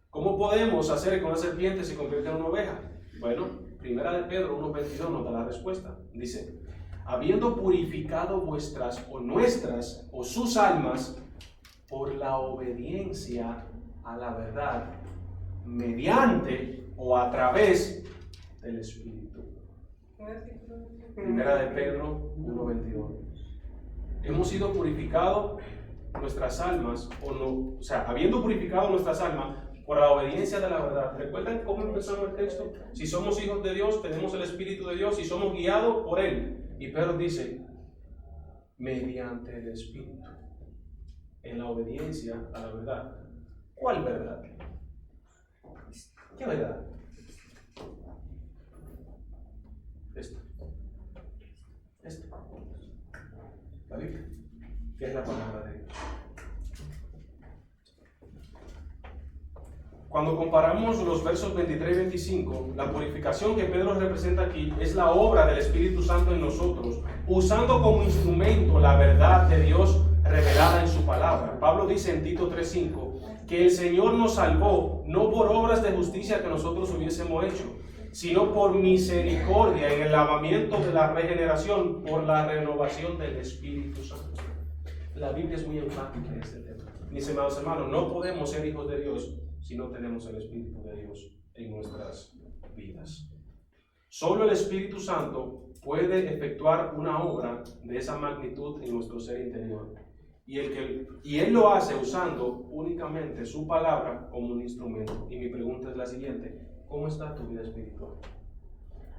¿Cómo podemos hacer que una serpiente se convierta en una oveja? Bueno, Primera de Pedro 1:22 nos da la respuesta. Dice, habiendo purificado vuestras o nuestras o sus almas por la obediencia a la verdad, mediante o a través del Espíritu. Primera de Pedro 1:22. Hemos sido purificados nuestras almas, o sea, habiendo purificado nuestras almas por la obediencia de la verdad. ¿Recuerdan cómo empezamos el texto? Si somos hijos de Dios, tenemos el Espíritu de Dios y somos guiados por Él. Y Pedro dice, mediante el Espíritu, en la obediencia a la verdad. ¿Cuál verdad? ¿Qué verdad? Esta. La Biblia, que es la palabra de Dios. Cuando comparamos los versos 23 y 25, la purificación que Pedro representa aquí es la obra del Espíritu Santo en nosotros, usando como instrumento la verdad de Dios revelada en su palabra. Pablo dice en Tito 3:5, que el Señor nos salvó no por obras de justicia que nosotros hubiésemos hecho, sino por misericordia en el lavamiento de la regeneración, por la renovación del Espíritu Santo. La Biblia es muy enfática en este tema. Mis amados hermanos, no podemos ser hijos de Dios si no tenemos el Espíritu de Dios en nuestras vidas. Solo el Espíritu Santo puede efectuar una obra de esa magnitud en nuestro ser interior. Y Él lo hace usando únicamente su palabra como un instrumento. Y mi pregunta es la siguiente: ¿cómo está tu vida espiritual?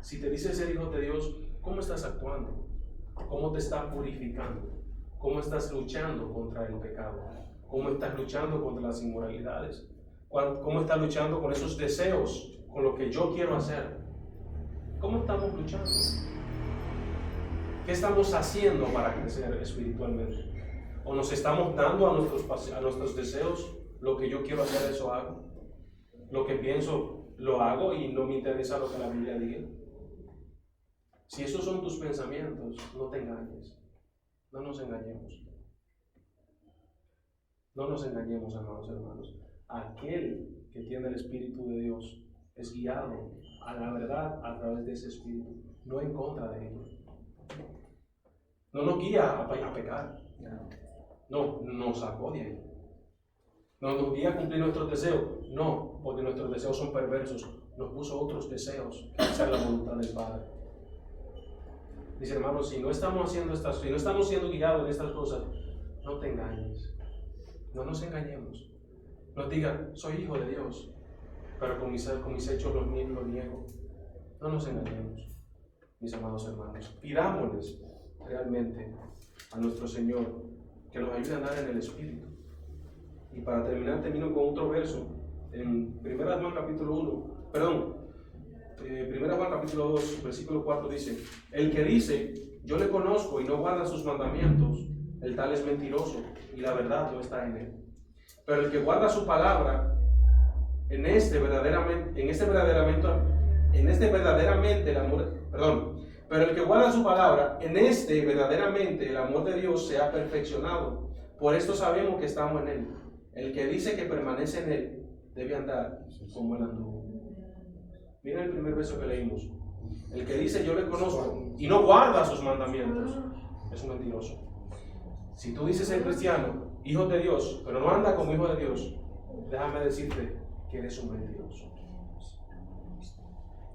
Si te dices ser hijo de Dios, ¿cómo estás actuando? ¿Cómo te estás purificando? ¿Cómo estás luchando contra el pecado? ¿Cómo estás luchando contra las inmoralidades? ¿Cómo estás luchando con esos deseos, con lo que yo quiero hacer? ¿Cómo estamos luchando? ¿Qué estamos haciendo para crecer espiritualmente? ¿O nos estamos dando a nuestros deseos lo que yo quiero hacer, eso hago? Lo que pienso, lo hago y no me interesa lo que la Biblia diga. Si esos son tus pensamientos, no te engañes. No nos engañemos. No nos engañemos, amados hermanos. Aquel que tiene el Espíritu de Dios es guiado a la verdad a través de ese Espíritu, no en contra de ello. No nos guía a pecar. No, nos sacó de ahí. No nos guía a cumplir nuestros deseos. No, porque nuestros deseos son perversos. Nos puso otros deseos que hacer la voluntad del Padre. Dice, hermanos, si no estamos siendo guiados en estas cosas, no te engañes. No nos engañemos. No digan, soy hijo de Dios, pero con mis hechos lo niego. No nos engañemos, mis amados hermanos. Pidámosles realmente a nuestro Señor que nos ayude a andar en el Espíritu. Y para terminar, termino con otro verso en 1 Juan capítulo 2, versículo 4 dice: el que dice, yo le conozco y no guarda sus mandamientos, el tal es mentiroso y la verdad no está en él. Pero el que guarda su palabra, en este verdaderamente el amor de Dios se ha perfeccionado. Por esto sabemos que estamos en él. El que dice que permanece en él debe andar como él anduvo. Miren el primer verso que leímos. El que dice yo le conozco y no guarda sus mandamientos es un mentiroso. Si tú dices ser cristiano, hijo de Dios, pero no anda como hijo de Dios, déjame decirte que eres un mentiroso.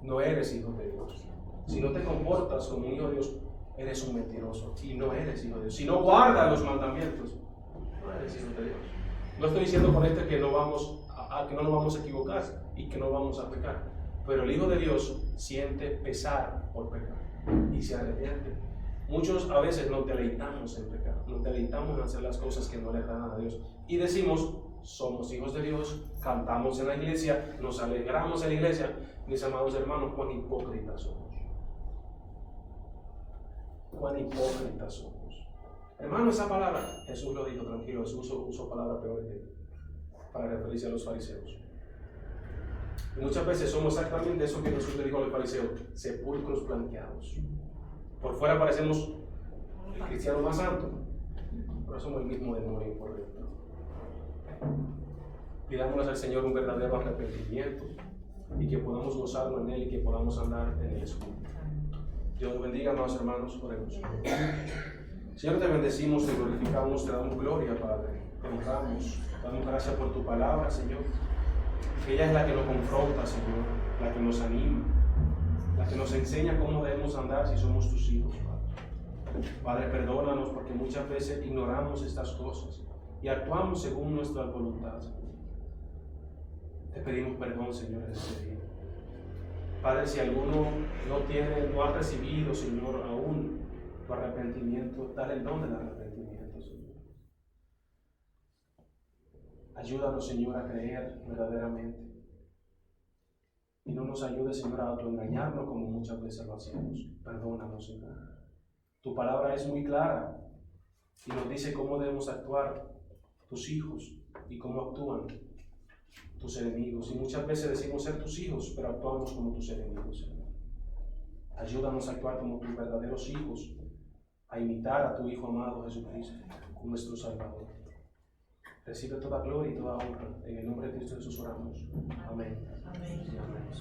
No eres hijo de Dios. Si no te comportas como un hijo de Dios, eres un mentiroso y no eres hijo de Dios. Si no guardas los mandamientos, no eres hijo de Dios. No estoy diciendo con esto que no nos vamos a equivocar y que no vamos a pecar, pero el hijo de Dios siente pesar por pecar y se arrepiente. Muchos a veces nos deleitamos en pecar, nos deleitamos en hacer las cosas que no le agradan a Dios y decimos, somos hijos de Dios, cantamos en la iglesia, nos alegramos en la iglesia. Mis amados hermanos, cuán hipócritas somos. Cuán hipócritas somos. Hermano, esa palabra, Jesús lo dijo, tranquilo, Jesús usó palabras peores que para referirse a los fariseos. Y muchas veces somos exactamente eso que Jesús le dijo a los fariseos, sepulcros blanqueados. Por fuera parecemos el cristiano más santo, pero somos el mismo demonio por dentro. Pidámosle al Señor un verdadero arrepentimiento y que podamos gozarlo en Él y que podamos andar en el Espíritu. Dios nos bendiga, amados hermanos, oremos. Señor, te bendecimos, te glorificamos, te damos gloria, Padre. Te honramos, te damos gracias por tu palabra, Señor. Que ella es la que nos confronta, Señor, la que nos anima, la que nos enseña cómo debemos andar si somos tus hijos, Padre. Padre, perdónanos porque muchas veces ignoramos estas cosas y actuamos según nuestra voluntad. Te pedimos perdón, Señor, en este día. Padre, si alguno no ha recibido, Señor, aún tu arrepentimiento, dale el don del arrepentimiento, Señor. Ayúdanos, Señor, a creer verdaderamente. Y no nos ayudes, Señor, a autoengañarnos como muchas veces lo hacemos. Perdónanos, Señor. Tu palabra es muy clara y nos dice cómo debemos actuar tus hijos y cómo actúan tus enemigos. Y muchas veces decimos ser tus hijos, pero actuamos como tus enemigos, Señor. Ayúdanos a actuar como tus verdaderos hijos, a imitar a tu Hijo amado Jesucristo, nuestro Salvador. Recibe toda gloria y toda honra. En el nombre de Cristo Jesús oramos. Amén. Amén. Y amén.